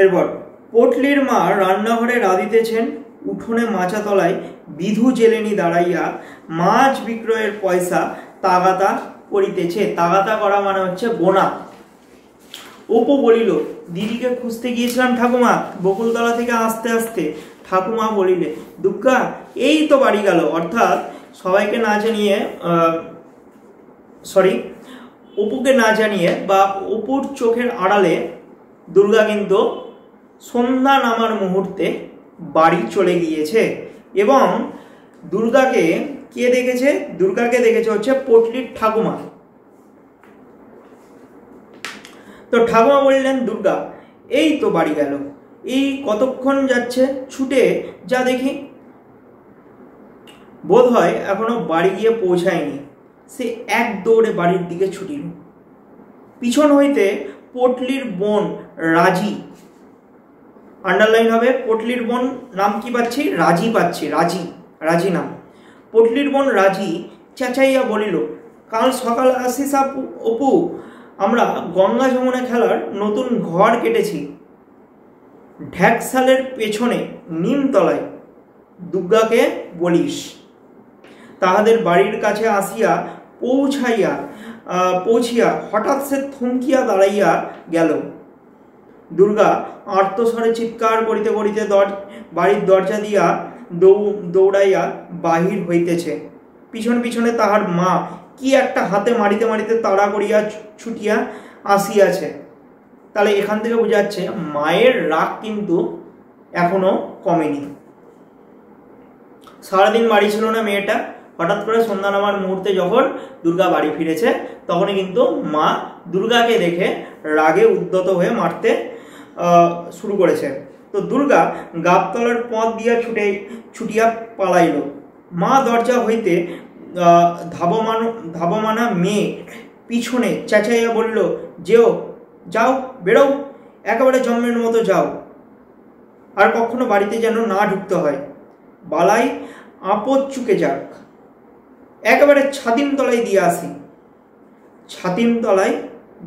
এরপর পটলির মা রান্নাঘরে রাঁধিতেছেন, উঠোনে মাচা তলায় বিধু জেলেনি দাঁড়াইয়া মাছ বিক্রয়ের পয়সা তাগাতা করিতেছে। তাগাতা করা মানে হচ্ছে গোনা। অপু বলিল, দিদিকে খুঁজতে গিয়েছিলাম ঠাকুমা, বকুলতলা থেকে আসতে আসতে। ঠাকুমা বলিলে, দুর্গা এই তো বাড়ি গেল। অর্থাৎ সবাইকে না জানিয়ে, অপুকে না জানিয়ে বা অপুর চোখের আড়ালে দুর্গা কিন্তু সন্ধ্যা নামার মুহূর্তে বাড়ি চলে গিয়েছে। এবং দুর্গাকে কে দেখেছে? দুর্গাকে দেখেছে হচ্ছে পটলির ঠাকুমা। তো ঠাকুমা বললেন, দুর্গা এই তো বাড়ি গেল, এই কতক্ষণ যাচ্ছে, ছুটে যা দেখি। বোধ হয় এখনো বাড়ি গিয়ে পৌঁছায়নি। সে এক দৌড়ে বাড়ির দিকে ছুটিল। পিছন হইতে পটলির বোন রাজি, আন্ডারলাইন হবে, পটলির বোন নাম কি পাচ্ছি? রাজি পাচ্ছি, রাজি, রাজি নাম। পটলির বোন রাজি চেঁচাইয়া বলিল, কাল সকাল আসিস অপু, আমরা গঙ্গা যমুনা খেলার নতুন ঘর কেটেছি ঢ্যাকশালের পেছনে নিমতলায়, দুর্গাকে বলিস। তাহাদের বাড়ির কাছে আসিয়া পৌঁছিয়া হঠাৎ সে থমকিয়া দাঁড়াইয়া গেল। দুর্গা আর্তস্বরে চিৎকার করিতে করিতে বাড়ির দরজা দিয়া দৌড়াইয়া বাহির হইতেছে। পিছন পিছনে তাহার মা কি একটা হাতে মারিতে মারিতে তাড়া করিয়া ছুটিয়া আসিয়াছে। তাহলে এখান থেকে বোঝা যাচ্ছে মায়ের রাগ কিন্তু এখনো কমেনি। সারাদিন বাড়ি ছিল না মেয়েটা, হঠাৎ করে সন্ধ্যা নামার মুহূর্তে যখন দুর্গা বাড়ি ফিরেছে, তখনই কিন্তু মা দুর্গাকে দেখে রাগে উদ্যত হয়ে মারতে শুরু করেছে। তো দুর্গা গাবতলার পথ দিয়া ছুটিয়া পালাইল। মা দরজা হইতে ধাবমানা মেয়ে পিছনে চেঁচাইয়া বলল, যাও, বেরো, একেবারে জন্মের মতো যাও, আর কখনো বাড়িতে যেন না ঢুকতে হয়। বালাই আপদ চুকে যাক, একেবারে ছাতিম তলায় দিয়ে আসি। ছাতিম তলায়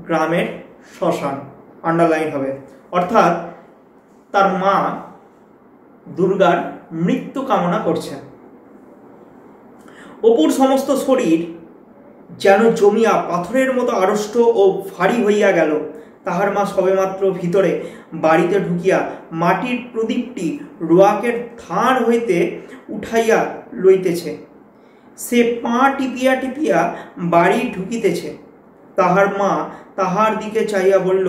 গ্রামের শ্মশান, আন্ডারলাইন হবে। অর্থাৎ তার মা দুর্গার মৃত্যু কামনা করছে। অপুর সমস্ত শরীর যেন জমিয়া পাথরের মতো আড়ষ্ট ও ভারী হইয়া গেল। তাহার মা সবেমাত্র ভিতরে বাড়িতে ঢুকিয়া মাটির প্রদীপটি রোয়াকের থান হইতে উঠাইয়া লইতেছে। সে পা টিপিয়া টিপিয়া বাড়ি ঢুকিতেছে। তাহার মা তাহার দিকে চাইয়া বলল,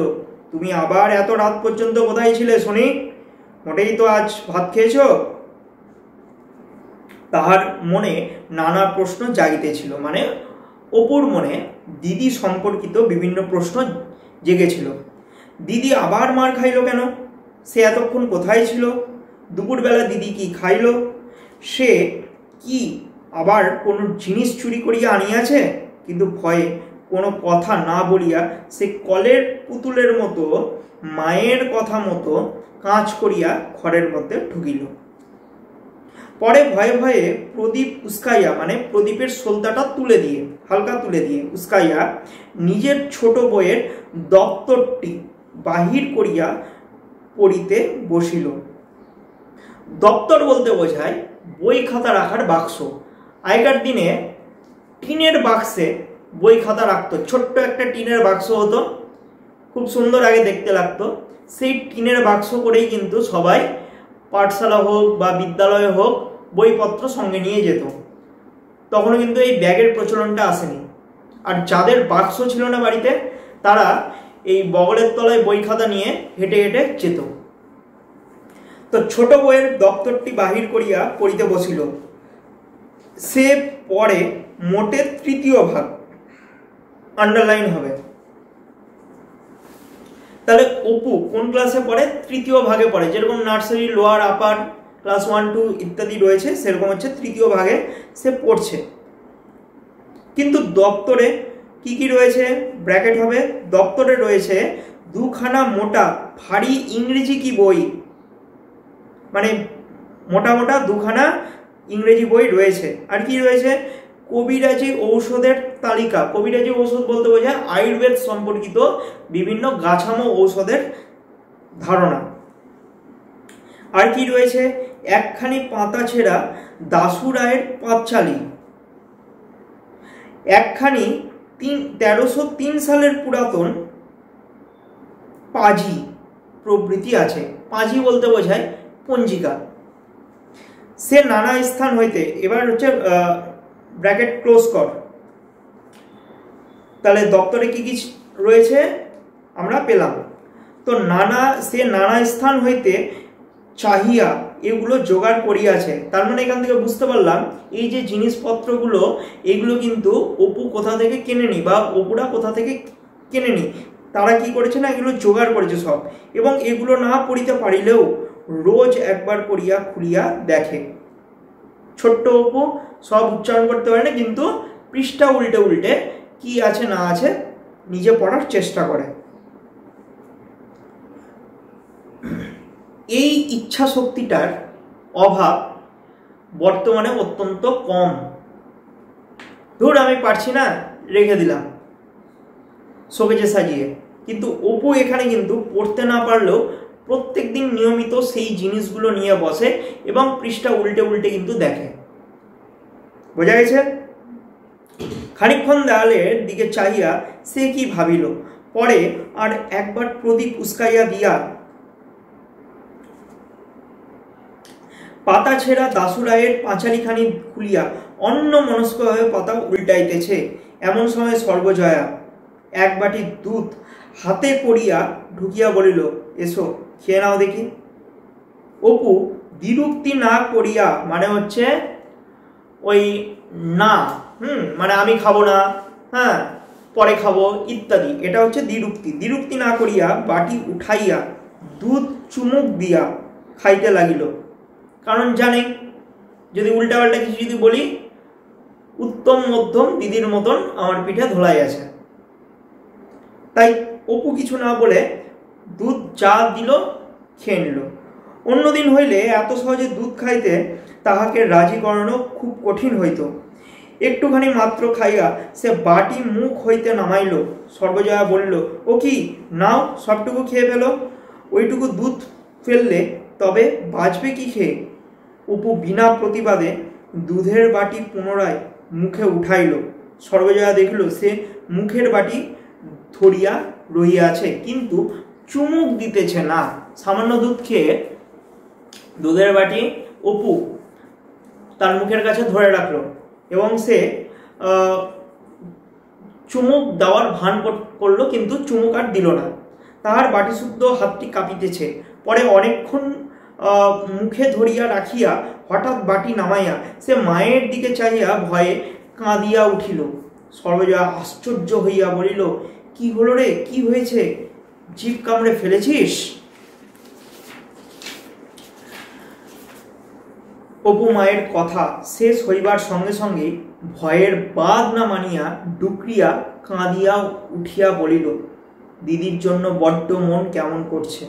তুমি আবার এত রাত পর্যন্ত কোথায় ছিলে শুনি? মোটেই তো আজ ভাত খেয়েছ? তাহার মনে নানা প্রশ্ন জাগিতেছিল, মানে অপুর মনে দিদি সম্পর্কিত বিভিন্ন প্রশ্ন জেগেছিল। দিদি আবার মার খাইল কেন? সে এতক্ষণ কোথায় ছিল? দুপুরবেলা দিদি কি খাইল? সে কি আবার কোনো জিনিস চুরি করিয়া আনিয়াছে? কিন্তু ভয়ে কোনো কথা না বলিয়া সে কলের পুতুলের মতো মায়ের কথা মতো কাজ করিয়া ঘরের মধ্যে ঢুকিল। পরে ভয়ে ভয়ে প্রদীপ উস্কাইয়া, মানে প্রদীপের সলতাটা তুলে দিয়ে হালকা তুলে দিয়ে উস্কাইয়া নিজের ছোট বইয়ের দপ্তরটি বাহির করিয়া পড়িতে বসিল। দপ্তর বলতে বোঝায় বই খাতা রাখার বাক্স। আগেকার দিনে টিনের বাক্সে বই খাতা রাখতো, ছোট্ট একটা টিনের বাক্স হতো, খুব সুন্দর আগে দেখতে লাগতো। সেই টিনের বাক্স করেই কিন্তু সবাই পাঠশালা হোক বা বিদ্যালয়ে হোক বইপত্র সঙ্গে নিয়ে যেত। তখনও কিন্তু এই ব্যাগের প্রচলনটা আসেনি। আর যাদের বাক্স ছিল না বাড়িতে, তারা এই বগলের তলায় বই খাতা নিয়ে হেঁটে হেঁটে যেত। তো ছোট বইয়ের দপ্তরটি বাহির করিয়া পড়িতে বসিল। সে পড়ে মোটে তৃতীয় ভাগ, আন্ডারলাইন হবে। তাহলে অপু কোন ক্লাসে পড়ে? তৃতীয় ভাগে পড়ে। যেরকম নার্সারি, লোয়ার, আপার, ক্লাস 1, 2 ইত্যাদি রয়েছে, সেরকম হচ্ছে তৃতীয় ভাগে সে পড়ছে। কিন্তু দপ্তরে কি কি রয়েছে? ব্র্যাকেট হবে। দপ্তরে রয়েছে দুখানা মোটা ভারী ইংরেজি কি বই, মানে মোটা মোটা দুখানা ইংরেজি বই রয়েছে। আর কি রয়েছে? কবিরাজি ঔষধের তালিকা। কবিরাজি ঔষধ বলতে বোঝায় আয়ুর্বেদ সম্পর্কিত বিভিন্ন গাছামো ঔষধের ধারণা। আর কি রয়েছে? একখানি পাতা ছেঁড়া দাশু রায়ের পাঁচালী, একখানি 1303 সালের পুরাতন পাজি প্রভৃতি আছে। পাজি বলতে বোঝায় পঞ্জিকা। সে নানা স্থান হইতে, এবার হচ্ছে ব্র্যাকেট ক্লোজ কর। তাহলে দপ্তরে কি কি রয়েছে আমরা পেলাম। তো সে নানা স্থান হইতে চাহিয়া এগুলো জোগাড় করিয়াছে। তার মানে এখান থেকে বুঝতে পারলাম এই যে জিনিসপত্রগুলো, এগুলো কিন্তু অপু কোথা থেকে কেনেনি বা অপুরা কোথা থেকে কেনেনি, তারা কি করেছে না এগুলো জোগাড় করেছে সব। এবং এগুলো না পড়িতে পারিলেও রোজ একবার করিয়া খুলিয়া দেখে। ছোট্ট অপু সব উচ্চারণ করতে পারে না, কিন্তু পৃষ্ঠা উল্টে উল্টে কি আছে না আছে নিজে পড়ার চেষ্টা করে। এই ইচ্ছা শক্তিটার অভাব বর্তমানে অত্যন্ত কম। ধর আমি পারছি না, রেখে দিলাম শোকেজে সাজিয়ে। কিন্তু অপু এখানে কিন্তু পড়তে না পারলেও প্রত্যেক দিন নিয়মিত সেই জিনিসগুলো নিয়ে বসে এবং পৃষ্ঠা উল্টে উল্টে কিন্তু দেখে। বোঝা গেছে? খানিকক্ষণ দেয়ালের দিকে চাহিয়া সে কি ভাবিল, পরে আর একবার প্রদীপ উস্কাইয়া দিয়া পাতা ছেঁড়া দাশু রায়ের পাঁচালিখানি খুলিয়া অন্য মনস্কভাবে পাতা উল্টাইতেছে। এমন সময় সর্বজয়া এক বাটি দুধ হাতে করিয়া ঢুকিয়া বলিল, এসো খেয়ে নাও দেখি। অপু দ্বিরুক্তি না করিয়া, মানে হচ্ছে ওই না, মানে আমি খাবো না, হ্যাঁ পরে খাবো ইত্যাদি, এটা হচ্ছে দ্বিরুক্তি। দ্বিরুক্তি না করিয়া বাটি উঠাইয়া দুধ চুমুক দিয়া খাইতে লাগিল। কারণ জানে যদি উল্টাপাল্টা কিছু যদি বলি, উত্তম মধ্যম দিদির মতন আমার পিঠে ধোলাই আছে। তাই অপু কিছু না বলে দুধ যা দিল খেয়ে নিল। অন্যদিন হইলে এত সহজে দুধ খাইতে তাহাকে রাজি করানো খুব কঠিন হইত। একটুখানি মাত্র খাইয়া সে বাটি মুখ হইতে নামাইল। সর্বজয়া বলিল, ও কি নাও সবটুকু খেয়ে ফেলো, ওইটুকু দুধ ফেললে তবে বাঁচবে কি খেয়ে? অপু বিনা প্রতিবাদে দুধের বাটি পুনরায় মুখে উঠাইল। সর্বজয়া দেখিল সে মুখের বাটি ধরিয়া রহিয়াছে, কিন্তু চুমুক দিতেছে না। সামান্য দুধ খেয়ে দুধের বাটি অপু তার মুখের কাছে ধরে রাখলো এবং সে চুমুক দেওয়ার ভান করলো, কিন্তু চুমুক আর দিল না। তাহার বাটি শুদ্ধ হাতটি কাঁপিতেছে। পরে অনেকক্ষণ মুখে ধরিয়া রাখিয়া হঠাৎ বাটি নামাইয়া সে মায়ের দিকে চাহিয়া ভয়ে কাঁদিয়া উঠিল। সর্বজয়া আশ্চর্য হইয়া বলিল, কি হলো রে, কি হয়েছে? জিভ কামড়ে ফেলেছিস? অপু মায়ের কথা শেষ হইবার সঙ্গে সঙ্গে ভয়ের বাদ না মানিয়া ডুকরিয়া কাঁদিয়া উঠিয়া বলিল, দিদির জন্য বড্ড মন কেমন করছে।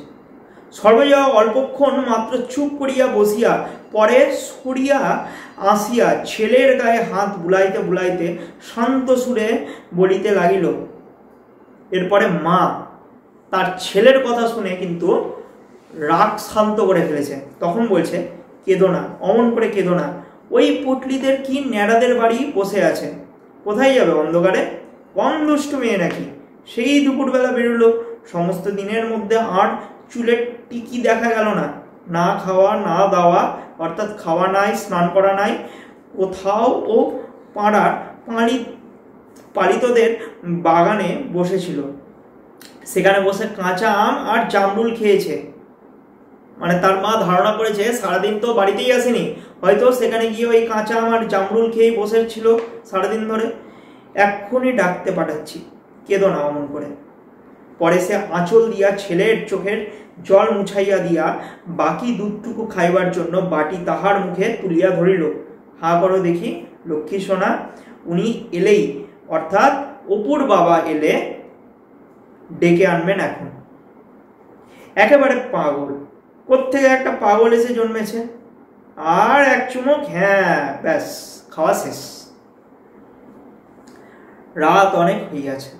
সর্বজয়া অল্পক্ষণ মাত্র চুপ করিয়া বসিয়া পরে সরিয়া আসিয়া ছেলের গায়ে হাত বুলাইতে বুলাইতে শান্ত সুরে বলিতে লাগিল। এরপরে মা তার ছেলের কথা শুনে কিন্তু রাগ শান্ত করে ফেলেছে। তখন বলছে, কেঁদো না, অমন করে কেঁদো না, ওই পুটলিদের কি ন্যাড়াদের বাড়ি বসে আছে, কোথায় যাবে অন্ধকারে? কম দুষ্টু মেয়ে নাকি? সেই দুপুরবেলা বেরোলো, সমস্ত দিনের মধ্যে আর চুলের টিকি দেখা গেল না। না খাওয়া না দাওয়া, অর্থাৎ খাওয়া নাই, স্নান করা নাই। কোথাও ও পাড়ার পালিতদের বাগানে বসেছিল, সেখানে বসে কাঁচা আম আর জামরুল খেয়েছে। মানে তার মা ধারণা করেছে সারাদিন তো বাড়িতেই আসেনি, হয়তো সেখানে গিয়ে ওই কাঁচা আম আর জামরুল খেয়েই বসেছিল সারাদিন ধরে। এক্ষুনি ডাকতে পাঠাচ্ছি, কেঁদো না অমন করে। পরে সে আঁচল দিয়া ছেলের চোখের জল মুছাইয়া দিয়া বাকি দুধটুকু খাইবার জন্য বাটি তাহার মুখে তুলিয়া ধরিল। হা করো দেখি লক্ষ্মী সোনা, উনি এলেই, অর্থাৎ অপুর বাবা এলে ডেকে আনবেন এখন। একেবারে পাগল, কোত্থেকে একটা পাগল এসে জন্মেছে। আর এক চুমুক, হ্যাঁ ব্যাস, খাওয়া শেষ। রাত অনেক হইয়াছে।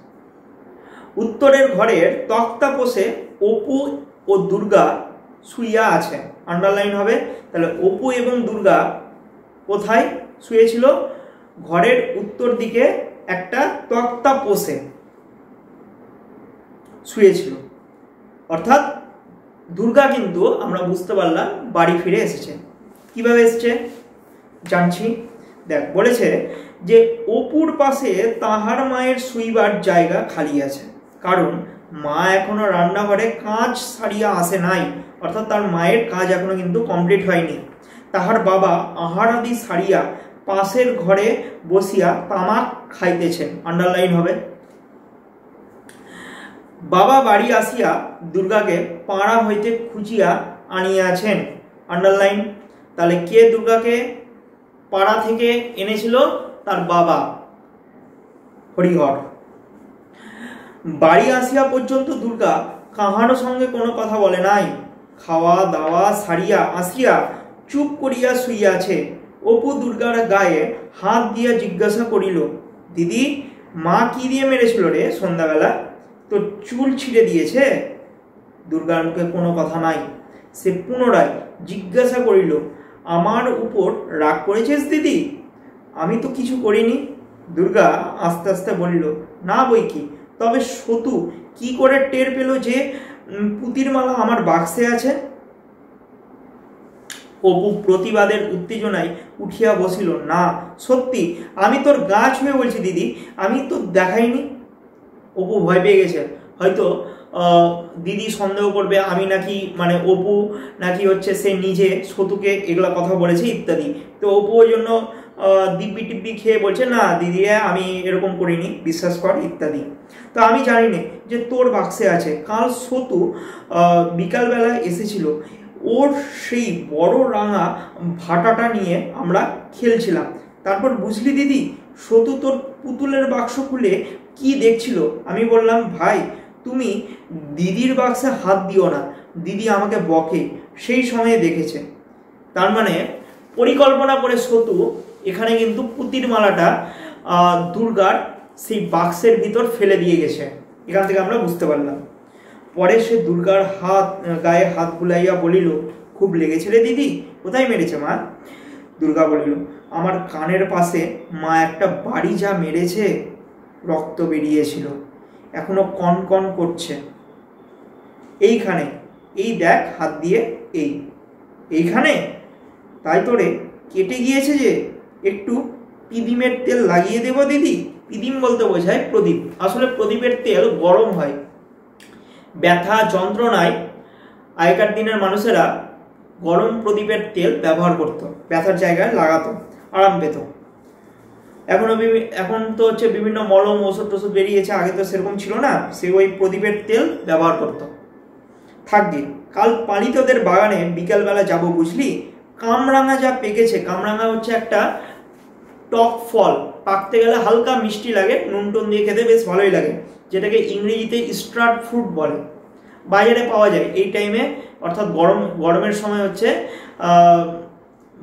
উত্তরের ঘরের তক্তা পোষে অপু ও দুর্গা শুইয়া আছে। আন্ডারলাইন হবে তাহলে। অপু এবং দুর্গা কোথায় শুয়েছিল? ঘরের উত্তর দিকে একটা তক্তা পোষে শুয়েছিল। অর্থাৎ দুর্গা কিন্তু আমরা বুঝতে পারলাম বাড়ি ফিরে এসেছে। কিভাবে এসেছে জানছি, দেখ বলেছে যে অপুর পাশে তাহার মায়ের শুইবার জায়গা খালি আছে, কারণ মা এখনো রান্নাঘরে কাজ সারিয়া আসে নাই, অর্থাৎ তার মায়ের কাজ এখনো কিন্তু কমপ্লিট হয়নি। তাহার বাবা আহার আদি সারিয়া পাশের ঘরে বসিয়া তামাক খাইতেছেন। আন্ডারলাইন হবে। বাবা বাড়ি আসিয়া দুর্গাকে পাড়া হইতে খুঁজিয়া আনিয়াছেন। আন্ডারলাইন। তাহলে কে দুর্গাকে পাড়া থেকে এনেছিল? তার বাবা হরিহর। বাড়ি আসিয়া পর্যন্ত দুর্গা কাহারও সঙ্গে কোনো কথা বলে নাই। খাওয়া দাওয়া সারিয়া আসিয়া চুপ করিয়া শুইয়াছে। অপু দুর্গার গায়ে হাত দিয়া জিজ্ঞাসা করিল, দিদি মা কি দিয়ে মেরেছিল রে সন্ধ্যাবেলা? তোর চুল ছিঁড়ে দিয়েছে? দুর্গার মুখে কোনো কথা নাই। সে পুনরায় জিজ্ঞাসা করিল, আমার উপর রাগ করেছিস দিদি? আমি তো কিছু করিনি। দুর্গা আস্তে আস্তে বলিল, না বই কি, তবে সতু কি করে টের পেল যে পুতির মালা আমার বাক্সে আছে? অপু প্রতিবাদের উত্তেজনায় উঠিয়া বসিল, না সত্যি, আমি তোর গা ছুঁয়ে বলছি দিদি, আমি তো দেখাইনি। অপু ভয় পেয়ে গেছে, হয়তো দিদি সন্দেহ করবে আমি নাকি, মানে অপু নাকি হচ্ছে সে নিজে সতুকে এগুলা কথা বলেছে ইত্যাদি। তো অপু ওই জন্য দিব্যি টিব্বি খেয়ে বলছে, না দিদি আমি এরকম করিনি, বিশ্বাস কর ইত্যাদি। তো আমি জানি না যে তোর বাক্সে আছে। কাল সতু বিকালবেলা এসেছিল, ওর সেই বড় রাঙা ভাটাটা নিয়ে আমরা খেলছিলাম। তারপর বুঝলি দিদি, সতু তোর পুতুলের বাক্স খুলে কি দেখছিল। আমি বললাম, ভাই তুমি দিদির বাক্সে হাত দিও না, দিদি আমাকে বকে, সেই সময়ে দেখেছে। তার মানে পরিকল্পনা করে সতু এখানে কিন্তু পুতির মালাটা দুর্গার সেই বাক্সের ভিতর ফেলে দিয়ে গেছে। এখান থেকে আমরা বুঝতে পারলাম। পরে সে দুর্গার গায়ে হাত বুলাইয়া বলিল, খুব লেগেছে রে দিদি? কোথায় মেরেছে মা? দুর্গা বলিল, আমার কানের পাশে মা একটা বাড়ি যা মেরেছে, রক্ত বেরিয়েছিল, এখনো কন কন করছে। এইখানে, এই দেখ হাত দিয়ে, এইখানে। তাই তো রে, কেটে গিয়েছে যে, একটু পিদিমের তেল লাগিয়ে দেব দিদি? পিদিম বলতে বোঝায় প্রদীপ। আসলে প্রদীপের তেল গরম হয়। ব্যথা যন্ত্রণায় আগেকার দিনের মানুষেরা গরম প্রদীপের তেল ব্যবহার করত, ব্যথার জায়গায় লাগাতো, আরাম পেত। এখন তো হচ্ছে বিভিন্ন মলম ওষুধ টষুধ বেরিয়েছে, আগে তো সেরকম ছিল না, সে ওই প্রদীপের তেল ব্যবহার করত। থাকবে, কাল পালিতদের বাগানে বিকালবেলা যাব বুঝলি। কামরাঙা যা পেকেছে, কামরাঙা হচ্ছে একটা টক ফল, পাকতে গেলে হালকা মিষ্টি লাগে, নুন টুন দিয়ে খেতে বেশ ভালোই লাগে, যেটাকে ইংরেজিতে স্টার্ট ফ্রুট বলে। বাজারে পাওয়া যায় এই টাইমে, অর্থাৎ গরমের সময় হচ্ছে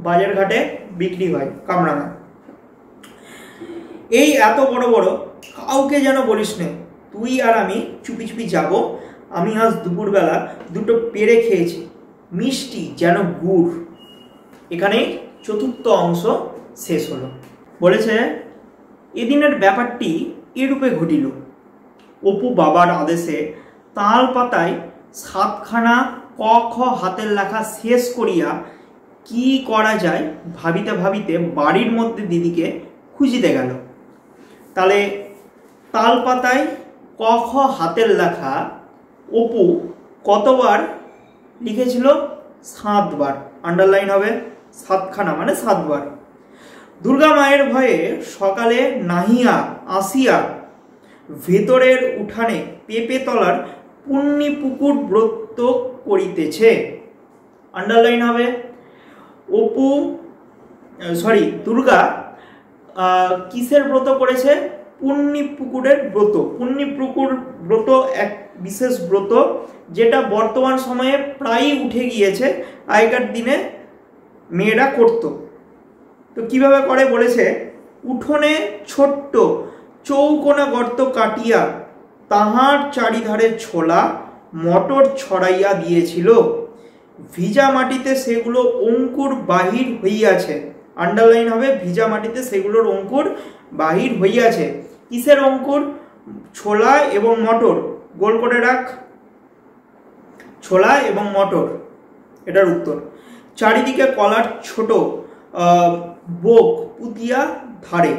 বাজার ঘাটে বিক্রি হয় কামরাঙা। এই এত বড় বড়, কাউকে যেন বলিস নে, তুই আর আমি চুপি চুপি যাব। আমি আজ দুপুরবেলা দুটো পেড়ে খেয়েছি, মিষ্টি যেন গুড়। এখানেই চতুর্থ অংশ শেষ হলো। বলেছে এদিনের ব্যাপারটি এরূপে ঘটিল। অপু বাবার আদেশে তাল পাতায় 7খানা ক খ হাতের লেখা শেষ করিয়া কি করা যায় ভাবিতে ভাবিতে বাড়ির মধ্যে দিদিকে খুঁজিতে গেল। তাহলে তাল পাতায় ক খ হাতের লেখা অপু কতবার লিখেছিল? 7বার। আন্ডারলাইন হবে, 7খানা মানে 7বার। দুর্গা মায়ের ভয়ে সকালে নাহিয়া আসিয়া ভেতরের উঠানে পেঁপে তলার পুণ্যি পুকুর ব্রত করিতেছে। আন্ডারলাইন হবে। দুর্গা কিসের ব্রত করেছে? পুণ্যি পুকুরের ব্রত। পুণ্যি পুকুর ব্রত এক বিশেষ ব্রত, যেটা বর্তমান সময়ে প্রায়ই উঠে গিয়েছে, আগেকার দিনে মেয়েরা করত। তো কিভাবে করে বলেছে, উঠোনে ছোট্ট চৌকোনা গর্ত কাটিয়া তাহার চারিধারে ছোলা মটর ছড়াইয়া দিয়েছিল, ভিজা মাটিতে সেগুলো অঙ্কুর বাহির হইয়াছে। আন্ডারলাইন হবে, ভিজা মাটিতে সেগুলোর অঙ্কুর বাহির হইয়াছে। কিসের অঙ্কুর? ছোলা এবং মটর। গোল করে রাখ, ছোলা এবং মটর, এটার উত্তর। চারিদিকে কলার ছোট বোক পুতিয়া ধারে,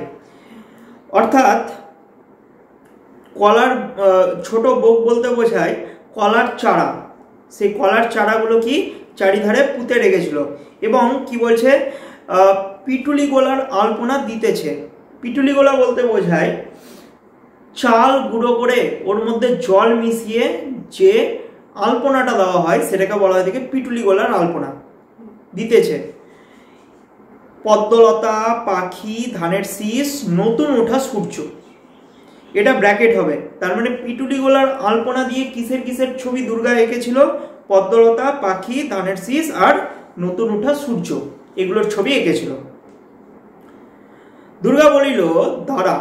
অর্থাৎ কলার ছোট বোক বলতে বোঝায় কলার চারা। সেই কলার চারাগুলো কি চারিধারে পুঁতে রেখেছিল। এবং কি বলছে, পিটুলি গোলার আলপনা দিতেছে। পিটুলি গোলা বলতে বোঝায় চাল গুঁড়ো করে ওর মধ্যে জল মিশিয়ে যে আলপনাটা দেওয়া হয় সেটাকে বলা হয় থেকে পিটুলি গোলার আলপনা দিতেছে। পদ্মলতা, পাখি, ধানের শীষ, নতুন ওঠা সূর্য, এটা ব্র্যাকেট হবে। তার মানে পিটুলি গোলার আলপনা দিয়ে কিসের কিসের ছবি দুর্গা এঁকেছিল? পদ্মলতা, পাখি, ধানের শীষ আর নতুন ওঠা সূর্য, এগুলোর ছবি এঁকেছিল। দুর্গা বলিল, দাঁড়া,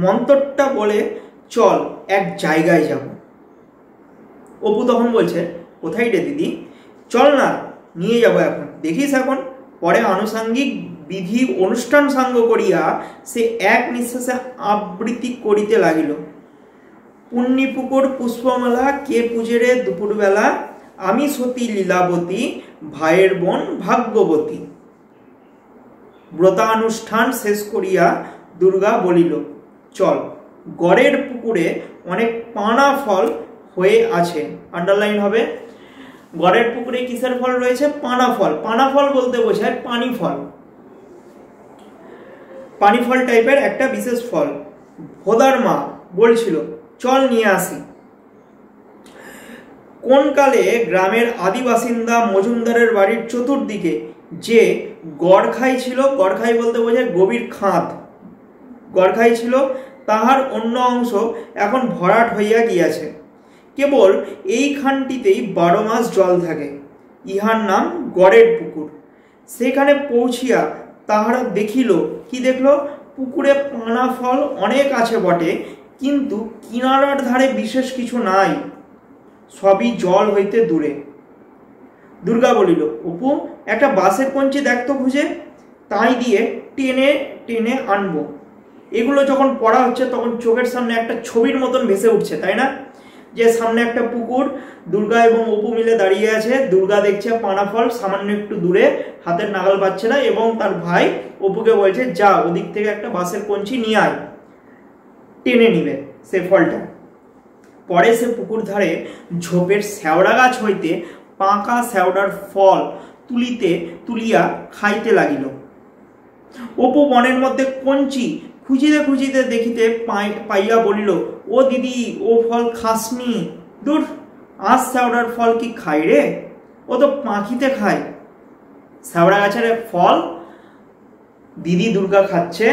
মন্ত্রটা বলে চল এক জায়গায় যাব। অপু তখন বলছে, কোথায় রে দিদি? চল না, নিয়ে যাব এখন, দেখিস এখন। পরে আনুষাঙ্গিক বিধি অনুষ্ঠান সাঙ্গ করিয়া সে এক নিঃশ্বাসে আবৃত্তি করিতে লাগিল। পুণ্যি পুকুর পুষ্পমালা কে পূজে রে দুপুরবেলা, আমি সতী লীলাবতী, ভাইয়ের বোন ভাগ্যবতী। ব্রতানুষ্ঠান শেষ করিয়া দুর্গা বলিল, চল, গড়ের পুকুরে অনেক পানা ফল হয়ে আছে। আন্ডারলাইন হবে। গড়ের পুকুরে কিসের ফল রয়েছে? পানা ফল। পানা ফল বলতে বোঝায় পানি ফল। পানি ফল টাইপের একটা বিশেষ ফল। ভোদার মা বলছিল, চল নিয়ে আসি। কোন কালে গ্রামের আদিবাসিন্দা মজুমদারের বাড়ির চতুর্দিকে যে গড়খাই ছিল, গড়খাই বলতে বোঝায় গভীর খাদ, গড়খাই ছিল, তাহার অন্য অংশ এখন ভরাট হইয়া গিয়াছে। কেবল এই খানটিতেই 12 মাস জল থাকে, ইহার নাম গড়ের পুকুর। সেখানে পৌঁছিয়া তাহারা দেখিল, কি দেখল? পুকুরে পানা ফল অনেক আছে বটে, কিন্তু কিনারার ধারে বিশেষ কিছু নাই, সবই জল হইতে দূরে। দুর্গা বলিল, অপু, একটা বাঁশের কঞ্চি দেখতো খুঁজে, তাই দিয়ে টেনে টেনে আনবো। এগুলো যখন পড়া হচ্ছে তখন চোখের সামনে একটা ছবির মতন ভেসে উঠছে, তাই না? যে সামনে একটা পুকুর, দুর্গা এবং অপু মিলে দাঁড়িয়ে আছে, দুর্গা দেখছে পানা ফল সামান্য একটু দূরে, হাতের নাগাল পাচ্ছে না, এবং তার ভাই অপুকে বলছে, যা ওদিক থেকে একটা বাঁশের কঞ্চি নিয়ে আয়, টেনে নিবে সে ফলটা। পরে সে পুকুর ধারে ঝোপের শ্যাওড়া গাছ হইতে পাকা শ্যাওড়ার ফল তুলিয়া খাইতে লাগিল। অপু বনের মধ্যে কঞ্চি খুঁজিতে খুঁজিতে দেখিতে পাইয়া বলিল, ও দিদি, ও ফল খাসনি? দূর, আজ শ্যাওড়ার ফল কি খাই রে? ও তো পাখিতে খায়। শ্যাওড়া গাছের ফল দিদি দুর্গা খাচ্ছে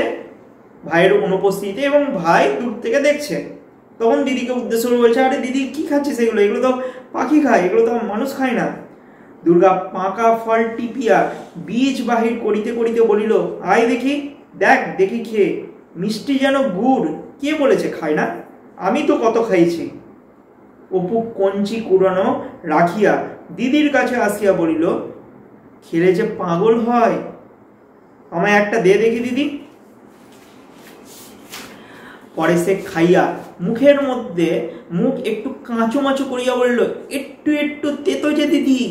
ভাইয়ের অনুপস্থিতিতে, এবং ভাই দূর থেকে দেখছে। তখন দিদিকে উদ্দেশ্য করে বলছে, আরে দিদি কি খাচ্ছিস এগুলো? এগুলো তো পাখি খায়, এগুলো তো মানুষ খায় না। দুর্গা পাকা ফল টিপিয়া বীজ বাহির করিতে করিতে বলিল, আয় দেখি, দেখ দেখি খেয়ে, মিষ্টি যেন গুড়, কে বলেছে খায় না? আমি তো কত খাইছি। অপু কঞ্চি কুড়ানো রাখিয়া দিদির কাছে আসিয়া বলিল, খেলে যে পাগল হয়, আমায় একটা দে দেখি দিদি। পরে সে খাইয়া মুখের মধ্যে মুখ একটু কাঁচু মাচু করিয়া বলিল, একটু একটু তেতো যে দিদি।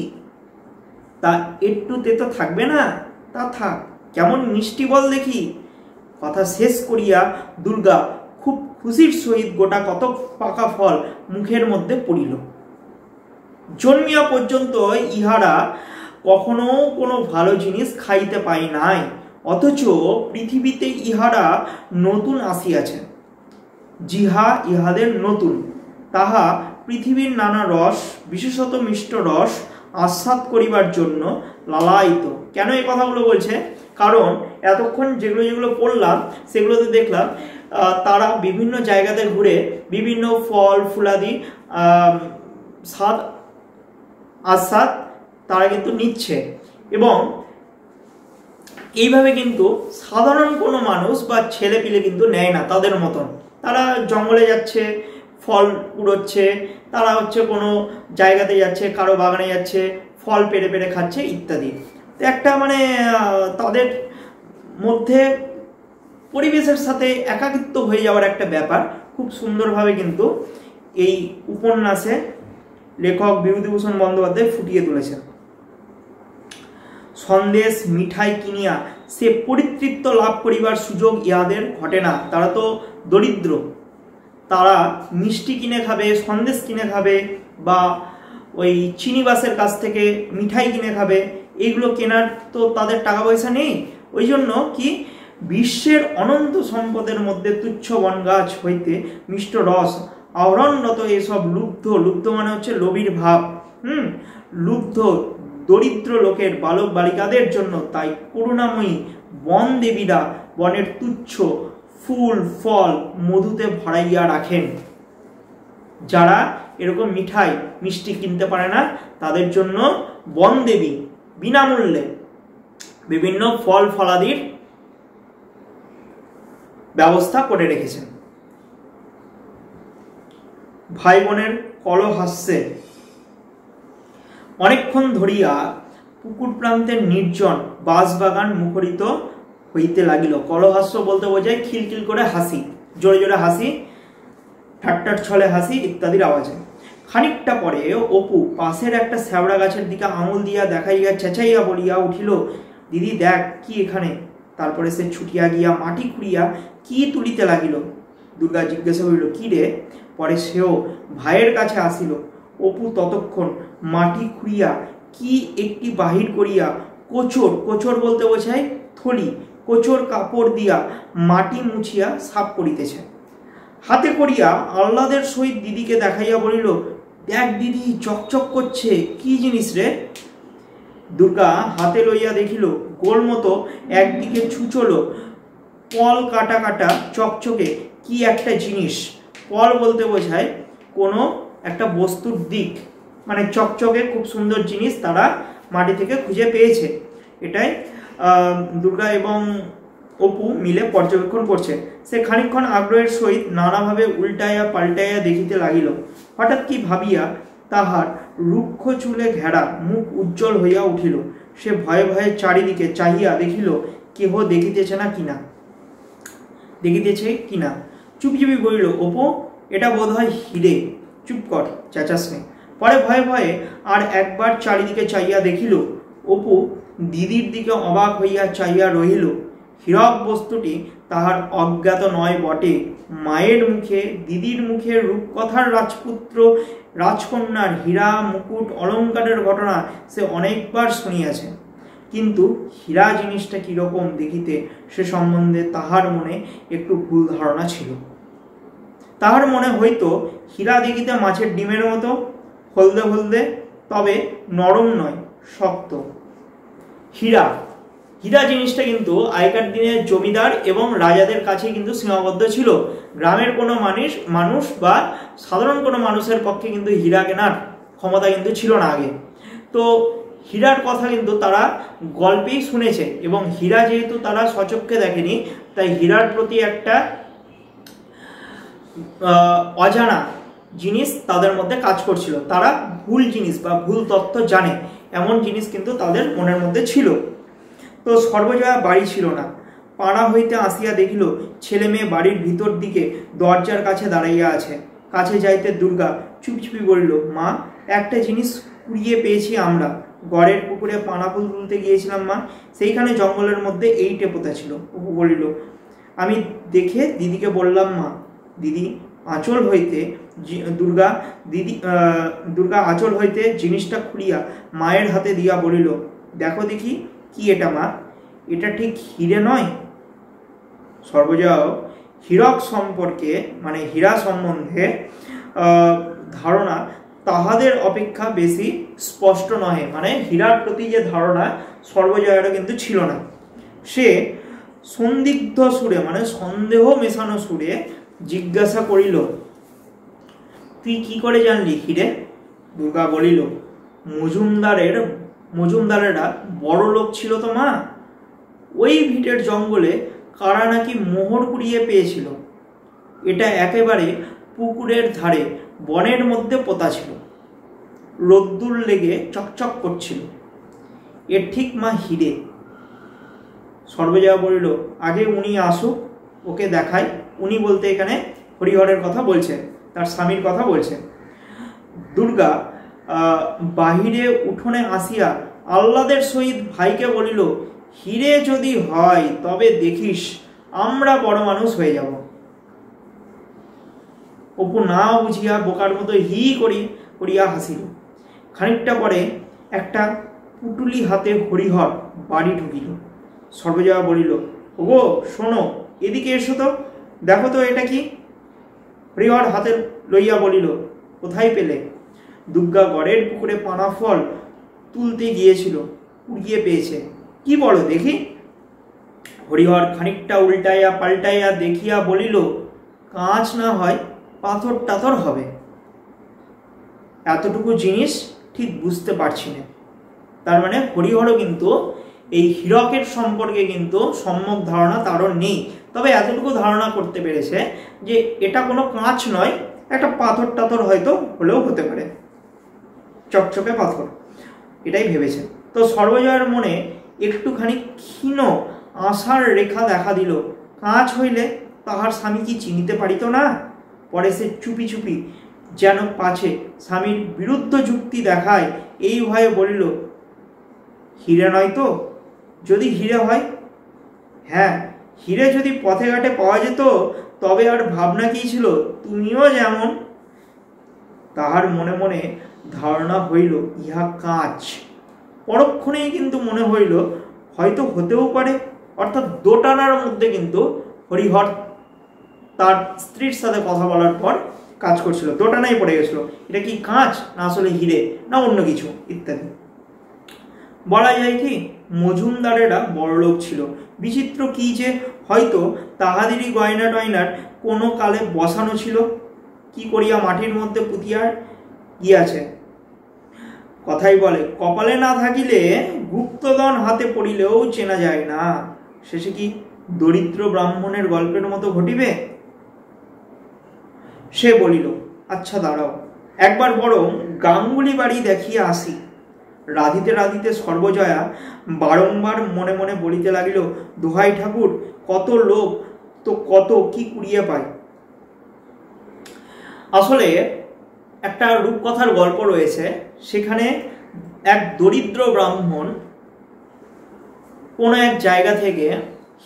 তা একটু তেতো থাকবে না? তা থাক, কেমন মিষ্টি বল দেখি। কথা শেষ করিয়া দুর্গা খুব খুশির সহিত গোটা কত পাকা ফল মুখের মধ্যে পড়িল। জন্মিয়া পর্যন্ত ইহারা কখনো কোনো ভালো জিনিস খাইতে পায় নাই, অথচ পৃথিবীতে ইহারা নতুন আসিয়াছে। জিহা ইহাদের নতুন, তাহা পৃথিবীর নানা রস, বিশেষত মিষ্ট রস আস্বাদ করিবার জন্য লালায়িত। কেন এই কথাগুলো বলছে? কারণ এতক্ষণ যেগুলো যেগুলো পড়লাম সেগুলোতে দেখলাম তারা বিভিন্ন জায়গাতে ঘুরে বিভিন্ন ফল ফুলাদি স্বাদ আস্বাদ তারা কিন্তু নিচ্ছে, এবং এইভাবে কিন্তু সাধারণ কোনো মানুষ বা ছেলে পিলে কিন্তু নেয় না তাদের মতন। তারা জঙ্গলে যাচ্ছে, ফল কুড়োচ্ছে, তারা হচ্ছে কোনো জায়গাতে যাচ্ছে, কারো বাগানে যাচ্ছে, ফল পেড়ে পেড়ে খাচ্ছে ইত্যাদি। তো একটা মানে তাদের মধ্যে পরিবেশের সাথে একাকিত্ব হয়ে যাওয়ার একটা ব্যাপার খুব সুন্দরভাবে কিন্তু এই উপন্যাসে লেখক বিভূতিভূষণ বন্দ্যোপাধ্যায় ফুটিয়ে তুলেছেন। সন্দেশ মিঠাই কিনিয়া সে পরিতৃপ্ত লাভ করিবার সুযোগ ইহাদের ঘটে না। তারা তো দরিদ্র, তারা মিষ্টি কিনে খাবে, সন্দেশ কিনে খাবে, বা ওই চিনিবাসের কাছ থেকে মিঠাই কিনে খাবে, এইগুলো কেনার তো তাদের টাকা পয়সা নেই। ওই জন্য কি বিশ্বের অনন্ত সম্পদের মধ্যে তুচ্ছ বন গাছ হইতে মিষ্ট রস আহরণরত এসব লুব্ধ মানে হচ্ছে লোভীর ভাব, লুব্ধ দরিদ্র লোকের বালক বালিকাদের জন্য তাই করুণাময়ী বন দেবীরা বনের তুচ্ছ ফুল ফল মধুতে ভরাইয়া রাখেন। যারা এরকম মিঠাই মিষ্টি কিনতে পারে না তাদের জন্য বন দেবী বিনামূল্যে বিভিন্ন ফল ফলাদির ব্যবস্থা করে রেখেছেন। ভাই বোনের কলহাস্যে অনেকক্ষণ ধরিয়া পুকুর প্রান্তের নির্জন বাঁশবাগান মুখরিত হইতে লাগিল। কলহাস্য বলতে বোঝায় খিলখিল করে হাসি, জোরে জোরে হাসি, ঠাট্টার ছলে হাসি ইত্যাদির আওয়াজে। খানিকটা পরে অপু পাশের একটা শ্যাওড়া গাছের দিকে আঙুল দিয়া দেখাইয়া চেঁচাইয়া বলিয়া উঠিল, দিদি দেখ কি এখানে। তারপরে সে ছুটিয়া গিয়া মাটি খুঁড়িয়া কি তুলিতে লাগিল। দুর্গা জিজ্ঞাসা করিল, কি রে? পরে সেও ভাইয়ের কাছে আসিল। অপু ততক্ষণ মাটি খুঁড়িয়া কি একটি বাহির করিয়া কোচর বলতে বোঝায় থলি, কোচর কাপড় দিয়া মাটি মুছিয়া সাফ করিতেছে। হাতে করিয়া আহ্লাদের সহিত দিদিকে দেখাইয়া বলিল, দেখ দিদি চকচক করছে, কি জিনিস রে? দুর্গা হাতে লইয়া দেখিল গোল মতো একদিকে ছুচলো পল কাটা কাটা চকচকে কি একটা জিনিস। পল বলতে বোঝায় কোনো একটা বস্তুর দিক, মানে চকচকে খুব সুন্দর জিনিস তারা মাটি থেকে খুঁজে পেয়েছে। এটাই দুর্গা এবং অপু মিলে পর্যবেক্ষণ করছে। সে খানিকক্ষণ আগ্রহের সহিত নানাভাবে উল্টাইয়া পাল্টাইয়া দেখিতে লাগিল। হঠাৎ কি ভাবিয়া তাহার রুক্ষ চুলে ঘেরা মুখ উজ্জ্বল হইয়া উঠিল। সে ভয়ে ভয়ে চারিদিকে চাহিয়া দেখিল কেহ দেখিতেছে কিনা। চুপি চুপি বলিল, অপু এটা বোধ হয় হিরে, চুপ কর, চেঁচাস নে। পরে ভয়ে ভয়ে আর একবার চারিদিকে চাইয়া দেখিল। অপু দিদির দিকে অবাক হইয়া চাইয়া রহিল। হীরক বস্তুটি তাহার অজ্ঞাত নয় বটে। মায়ের মুখে দিদির মুখে রূপকথার রাজপুত্র রাজকন্যার হীরা মুকুট অলঙ্কারের ঘটনা সে অনেকবার শুনিয়াছে, কিন্তু হীরা জিনিসটা কিরকম দেখিতে সে সম্বন্ধে তাহার মনে একটু ভুল ধারণা ছিল। তাহার মনে হইতো হীরা দেখিতে মাছের ডিমের মতো হলদে হলদে, তবে নরম নয়, শক্ত। হীরা হীরা জিনিসটা কিন্তু আগেকার দিনে জমিদার এবং রাজাদের কাছে কিন্তু সীমাবদ্ধ ছিল। গ্রামের কোনো মানুষ বা সাধারণ কোনো মানুষের পক্ষে কিন্তু হীরা কেনার ক্ষমতা কিন্তু ছিল না আগে। তো হীরার কথা কিন্তু তারা গল্পেই শুনেছে, এবং হীরা যেহেতু তারা সচক্ষে দেখেনি, তাই হীরার প্রতি একটা অজানা জিনিস তাদের মধ্যে কাজ করছিল। তারা ভুল জিনিস বা ভুল তথ্য জানে এমন জিনিস কিন্তু তাদের মনের মধ্যে ছিল। তো সর্বজয়া বাড়ি ছিল না। পাড়া হইতে আসিয়া দেখিল ছেলে মেয়ে বাড়ির ভিতর দিকে দরজার কাছে দাঁড়াইয়া আছে। কাছে যাইতে দুর্গা চুপচুপি বলিল, মা, একটা জিনিস কুড়িয়ে পেয়েছি আমরা। গড়ের পুকুরে পানা ফুল তুলতে গিয়েছিলাম মা, সেইখানে জঙ্গলের মধ্যে এইটে পোতা ছিল। অপু বলিল, আমি দেখে দিদিকে বললাম মা। দিদি আঁচল হইতে দুর্গা আঁচল হইতে জিনিসটা খুঁড়িয়া মায়ের হাতে দিয়া বলিল, দেখো দেখি কি এটা মা, এটা ঠিক হিরে নয়? সর্বজয়া হীরক সম্পর্কে মানে হীরা সম্বন্ধে ধারণা তাহাদের অপেক্ষা বেশি স্পষ্ট নহে। মানে হীরার প্রতি যে ধারণা সর্বজয়ারও কিন্তু ছিল না। সে সন্দিগ্ধ সুরে মানে সন্দেহ মেশানো সুরে জিজ্ঞাসা করিল, তুই কি করে জানলি হিরে? দুর্গা বলিল, মজুমদারেরা বড় লোক ছিল তো মা। ওই ভিটের জঙ্গলে কারা নাকি মোহর কুড়িয়ে পেয়েছিল। এটা একেবারে পুকুরের ধারে বনের মধ্যে পোতা ছিল। রোদ্দুর লেগে চকচক করছিল। এর ঠিক মা হিরে। সর্বজয়া বলিল, আগে উনি আসুক, ওকে দেখাই। উনি বলতে এখানে হরিহরের কথা বলছে, তার স্বামীর কথা বলছে। দুর্গা বাহিরে উঠোনে আসিয়া আহ্লাদের সহিত ভাইকে বলিল, হিরে যদি হয় তবে দেখিস আমরা বড় মানুষ হয়ে যাব। অপু না বুঝিয়া বোকার মতো হি করিয়া হাসিল। খানিকটা পরে একটা পুটুলি হাতে হরিহর বাড়ি ঢুকিল। সর্বজয়া বলিল, ওগো শোনো, এদিকে এসো তো, দেখো তো এটা কি। হরিহর হাতে লইয়া বলিল, কোথায় পেলে? দুর্গা গড়ের পুকুরে পানা ফল তুলতে গিয়েছিল, কুড়িয়ে পেয়েছে। কি বলো দেখি? হরিহর খানিকটা উল্টাইয়া পাল্টাইয়া দেখিয়া বলিল, কাঁচ না হয় পাথর টাথর হবে। এতটুকু জিনিস ঠিক বুঝতে পারছি না। তার মানে হরিহরও কিন্তু এই হীরকের সম্পর্কে কিন্তু সম্যক ধারণা তারও নেই, তবে এতটুকু ধারণা করতে পেরেছে যে এটা কোনো কাঁচ নয়, একটা পাথর টাথর হয়তো হলেও হতে পারে, চকচকে পাথর, এটাই ভেবেছে। তো সর্বজয়ার মনে একটুখানি ক্ষীণ আশার রেখা দেখা দিল। কাঁচ হইলে তাহার স্বামী কি চিনিতে পারিত না? পরে সে চুপি চুপি যেন পাছে স্বামীর বিরুদ্ধ যুক্তি দেখায় এই ভয়ে বলিল, হিরে নয় তো? যদি হিরে হয়? হ্যাঁ, হিরে যদি পথে ঘাটে পাওয়া যেত তবে আর ভাবনা কি ছিল, তুমিও যেমন। তাহার মনে মনে ধারণা হইল ইহা কাঁচ। পরক্ষণেই কিন্তু মনে হইল হয়তো হতেও পারে। অর্থাৎ দোটানার মধ্যে কিন্তু হরিহর তার স্ত্রীর সাথে কথা বলার পর কাজ করছিল, দোটানাই পড়ে গেছিল, এটা কি কাঁচ না আসলে হিরে না অন্য কিছু ইত্যাদি। বলা যায় কি মজুমদারেরা বড়লোক ছিল। বিচিত্র কি যে হয়তো তাহাদেরই গয়না টয়নার কোনো কালে বসানো ছিল, কি করিয়া মাটির মধ্যে পুঁতিয়া গিয়াছে। কথাই বলে, কপালে না থাকিলে গুপ্তধন হাতে পড়িলেও চেনা যায় না। শেষে কি দরিদ্র ব্রাহ্মণের গল্পের মতো ঘটিবে? সে বলিল, আচ্ছা দাঁড়াও, একবার বরং গাঙ্গুলি বাড়ি দেখিয়া আসি। রাধিতে রাধিতে সর্বজয়া বারংবার মনে মনে বলিতে লাগিল, দোহাই ঠাকুর, কত লোক তো কত কি কুড়িয়ে পায়। আসলে একটা রূপকথার গল্প রয়েছে, সেখানে এক দরিদ্র ব্রাহ্মণ কোনো এক জায়গা থেকে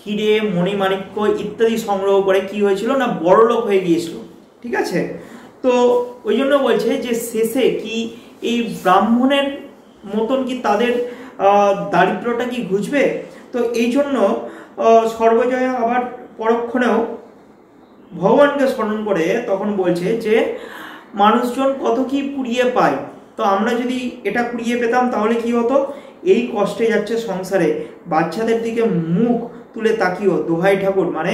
হিরে মণিমাণিক্য ইত্যাদি সংগ্রহ করে কি হয়েছিল না বড়লোক হয়ে গিয়েছিল। ঠিক আছে, তো ওই জন্য বলছে যে শেষে কি এই ব্রাহ্মণের মতন কি তাদের দারিদ্রটা কি ঘুচবে। তো এই জন্য সর্বজয়া আবার পরক্ষণেও ভগবানকে স্মরণ করে তখন বলছে যে মানুষজন কত কি কুড়িয়ে পায়, তো আমরা যদি এটা কুড়িয়ে পেতাম তাহলে কি হতো, এই কষ্টে যাচ্ছে সংসারে, বাচ্চাদের দিকে মুখ তুলে তাকিও দোহাই ঠাকুর। মানে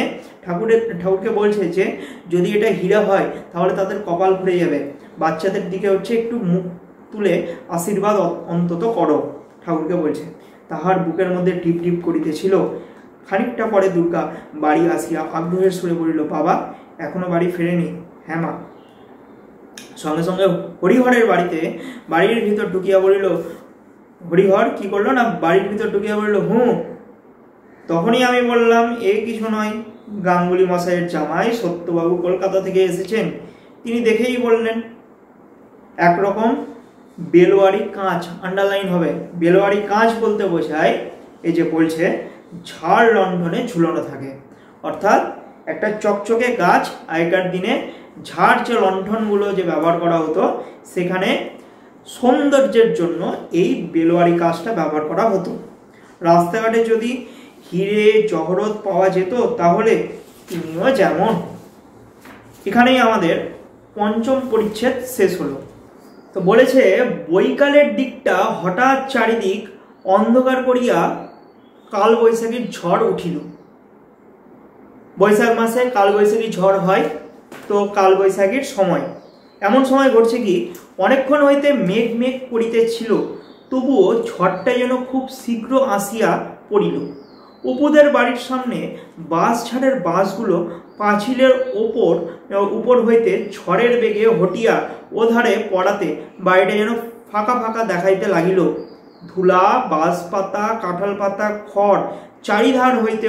ঠাকুরকে বলছে যে যদি এটা হীরা হয় তাহলে তাদের কপাল ঘুরে যাবে, বাচ্চাদের দিকে হচ্ছে একটু মুখ তুলে আশীর্বাদ অন্তত করো, ঠাকুরকে বলছে। তাহার বুকের মধ্যে টিপ টিপ করিতেছিল। খানিকটা পরে দুর্গা বাড়ি আসিয়া আগ্রহের সুরে বলিল, বাবা এখনো বাড়ি ফেরেনি? হ্যাঁ মা। সঙ্গে সঙ্গে হরিহরের বাড়ির ভিতর ঢুকিয়া বলিল, হরিহর কি করলো না, বাড়ির ভিতর ঢুকিয়া বলিল, তখনই আমি বললাম এ কিছু নয়, গাঙ্গুলি মশাইয়ের জামাই সত্যবাবু কলকাতা থেকে এসেছেন। তিনি দেখেই বললেন, একরকম বেলোয়ারি কাঁচ, আন্ডারলাইন হবে, বেলোয়ারি কাঁচ বলতে বোঝায় এই যে বলছে ঝাড় লণ্ঠনে ঝুলানো থাকে, অর্থাৎ একটা চকচকে গাছ। আগেকার দিনে ঝাড় যে লণ্ঠনগুলো যে ব্যবহার করা হতো, সেখানে সৌন্দর্যের জন্য এই বেলোয়ারি কাঁচটা ব্যবহার করা হতো। রাস্তাঘাটে যদি হিরে জহরত পাওয়া যেত তাহলে তিনিও যেমন। এখানেই আমাদের পঞ্চম পরিচ্ছেদ শেষ হলো। তো বলেছে, বৈকালের দিকটা হঠাৎ চারিদিক অন্ধকার করিয়া কালবৈশাখীর ঝড় উঠিল। বৈশাখ মাসে কালবৈশাখী ঝড় হয়, তো কালবৈশাখীর সময় এমন সময় ঘটছে কি, অনেকক্ষণ হইতে মেঘ মেঘ করিতেছিল, তবুও ঝড়টা যেন খুব শীঘ্র আসিয়া পড়িল। অপুদের বাড়ির সামনে বাঁশঝাড়ের বাঁশগুলো পাঁচিলের উপর হইতে ঝড়ের বেগে হটিয়া ওধারে পড়াতে বাড়িটা যেন ফাঁকা ফাঁকা দেখাইতে লাগিল। ধুলা, বাঁশপাতা, কাঁঠাল পাতা, খড় চারিধার হইতে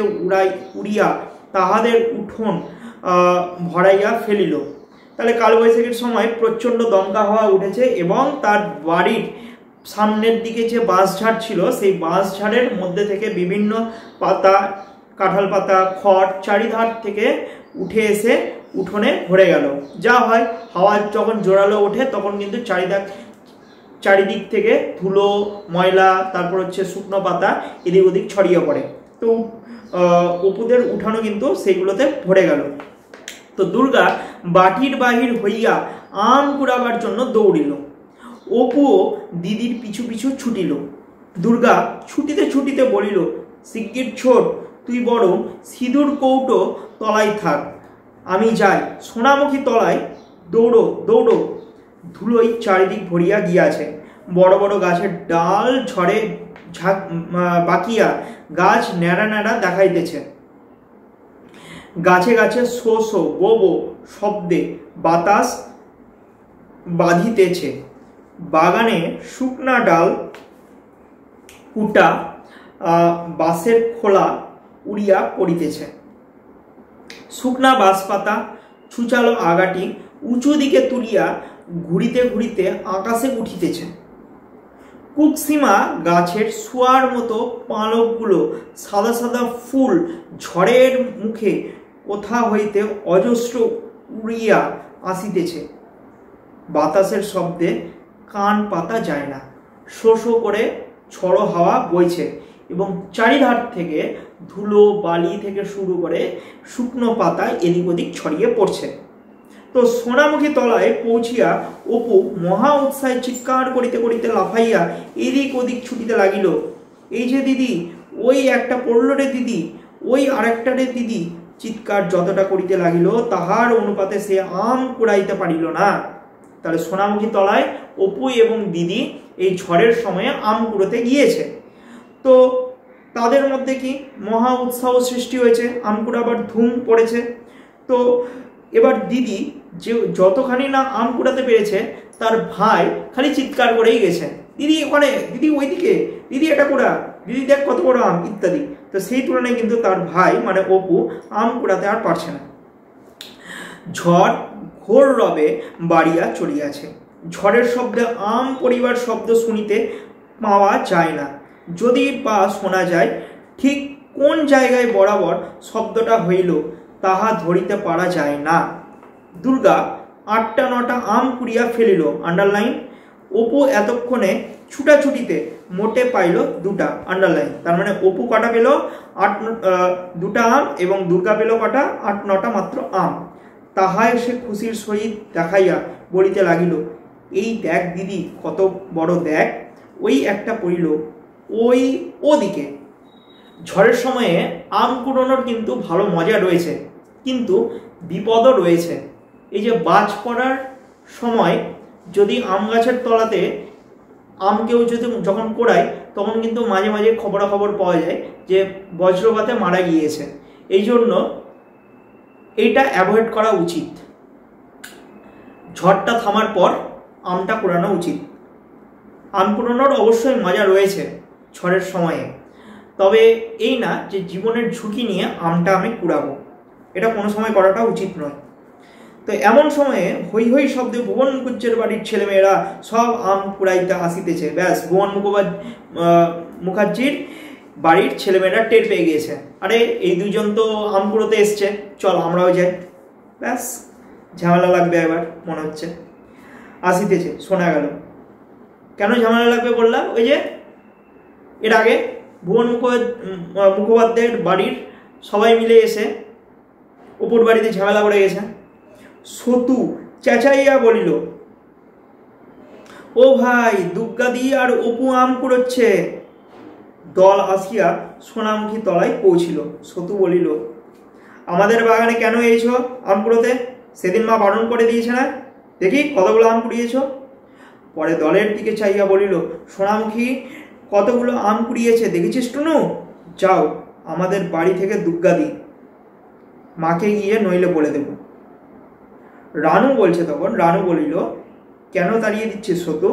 উড়িয়া তাহাদের উঠোন ভরাইয়া ফেলিল। তাহলে কালবৈশাখীর সময় প্রচণ্ড দমকা হাওয়া উঠেছে এবং তার বাড়ির সামনের দিকে যে বাঁশঝাড় ছিল, সেই বাঁশঝাড়ের মধ্যে থেকে বিভিন্ন পাতা, কাঁঠাল পাতা, খড় চারিধার থেকে উঠে এসে উঠোনে ভরে গেল। যা হয়, হাওয়া যখন জোরালো ওঠে তখন কিন্তু চারিদিক থেকে ধুলো, ময়লা, তারপর হচ্ছে শুকনো পাতা এদিক ওদিক ছড়িয়ে পড়ে। তো অপুদের উঠানো কিন্তু সেগুলোতে ভরে গেল। তো দুর্গা বাটির বাহির হইয়া আম কুড়াবার জন্য দৌড়িল। অপুও দিদির পিছু পিছু ছুটিল। দুর্গা ছুটিতে ছুটিতে বলিল, শিগগির ছোট, তুই বরং সিঁদুর কৌটো তলায় থাক, আমি যাই সোনামুখী তলায়। দৌড়ো দৌড়ো। ধুলোই চারিদিক ভরিয়া গিয়াছে। বড় বড় গাছের ডাল ঝড়ে বাকিয়া গাছ ন্যাড়া ন্যাড়া দেখাইতেছে। গাছে গাছে শো শো বো বো শব্দে বাতাস বাঁধিতেছে। বাগানে শুকনা ডাল, কুটা, বাঁশের খোলা উড়িয়া পড়িতেছে। শুকনা বাঁশপাতা ছুচালো আগাটি উঁচু দিকে তুলিয়া ঘুরিতে ঘুরিতে আকাশে উঠিতেছে। কুকসীমা গাছের শোয়ার মতো পালকগুলো সাদা সাদা ফুল ঝড়ের মুখে কোথা হইতে অজস্র উড়িয়া আসিতেছে। বাতাসের শব্দে কান পাতা যায় না। শো শো করে ঝড়ো হাওয়া বইছে এবং চারিধার থেকে ধুলো, বালি থেকে শুরু করে শুকনো পাতা এদিক ওদিক ছড়িয়ে পড়ছে। তো সোনামুখী তলায় পৌঁছিয়া অপু মহা উৎসাহে চিৎকার করিতে করিতে লাফাইয়া এদিক ওদিক ছুটিতে লাগিল। এই যে দিদি, ওই একটা পড়ল রে দিদি, ওই আরেকটা রে দিদি। চিৎকার যতটা করিতে লাগিল তাহার অনুপাতে সে আম কুড়াইতে পারিল না। তাহলে সোনামুখী তলায় অপু এবং দিদি এই ঝড়ের সময়ে আম কুড়োতে গিয়েছে। তো তাদের মধ্যে কি মহা উৎসাহ সৃষ্টি হয়েছে, আম কুড়াবার ধুম পড়েছে। তো এবার দিদি যে যতখানি না আম কুড়াতে পেরেছে, তার ভাই খালি চিৎকার করেই গেছে, দিদি ওখানে, দিদি ওইদিকে, দিদি এটা কুড়া, দিদি দেখ কত বড় আম, ইত্যাদি। তো সেই তুলনায় কিন্তু তার ভাই মানে অপু আম কুড়াতে আর পারছে না। ঝড় ঘোর রবে বাড়িয়া চলিয়াছে। ঝড়ের শব্দে আম পড়িবার শব্দ শুনিতে পাওয়া যায় না। যদি বা শোনা যায়, ঠিক কোন জায়গায় বরাবর শব্দটা হইল তাহা ধরিতে পারা যায় না। দুর্গা 8টা 9টা আম কুড়িয়া ফেলিল, আন্ডারলাইন। অপু এতক্ষণে ছুটাছুটিতে মোটে পাইল 2টা, আন্ডারলাইন। তার মানে অপু কটা পেল? 2টা আম, এবং দুর্গা পেল কটা? 8 9টা মাত্র আম। তাহাই সে খুশির সহিত দেখাইয়া বলিতে লাগিল, এই দেখ দিদি, কত বড় দেখ, ওই একটা পড়িল, ওই ওদিকে। ঝড়ের সময়ে আম কুড়োনোর কিন্তু ভালো মজা রয়েছে, কিন্তু বিপদও রয়েছে। এই যে বাজ পড়ার সময় যদি আম গাছের তলাতে আম কেউ যদি যখন কোড়ায়, তখন কিন্তু মাঝে মাঝে খবরাখবর পাওয়া যায় যে বজ্রপাতে মারা গিয়েছে। এই জন্য এইটা অ্যাভয়েড করা উচিত। ঝড়টা থামার পর আমটা কুড়ানো উচিত। আম কুড়ানোর অবশ্যই মজা রয়েছে ঝড়ের সময়ে, তবে এই না যে জীবনের ঝুঁকি নিয়ে আমটা আমি কুড়াবো, এটা কোনো সময় করাটা উচিত নয়। তো এমন সময়ে হৈ হৈ শব্দে ভুবন মুখুজ্জের বাড়ির ছেলেমেয়েরা সব আম কুড়াইতে আসিতেছে। ব্যাস, ভুবন মুখার্জির বাড়ির ছেলেমেয়েরা টের পেয়ে গিয়েছে, আরে এই দুজন তো আম কুড়োতে এসছে, চল আমরাও যাই। ব্যাস, ঝামেলা লাগবে এবার মনে হচ্ছে। আসিতেছে শোনা গেল। কেন ঝামেলা লাগবে বললাম? ওই যে এর আগে ভুবন মুখোপাধ্যায়ের বাড়ির সবাই মিলে এসে অপুর বাড়িতে ঝামেলা করে গেছে। সতু চেঁচাইয়া বলিল, ও ভাই, দুগ্গাদি আর অপু আম কুড়োচ্ছে। দল আসিয়া সোনামুখী তলায় পৌঁছিল। সতু বলিল, আমাদের বাগানে কেন এসেছ আম কুড়োতে? সেদিন মা বারণ করে দিয়েছে না? দেখি কতগুলো আম কুড়িয়েছ। পরে দলের দিকে চাইয়া বলিল, সোনামুখী কতগুলো আম কুড়িয়েছে দেখেছিস টুনু? যাও আমাদের বাড়ি থেকে দুগ্গাদি, মাকে গিয়ে নইলে বলে দেব। রানু বলছে তখন। রানু বলিল, কেন তাড়িয়ে দিচ্ছিস সতু?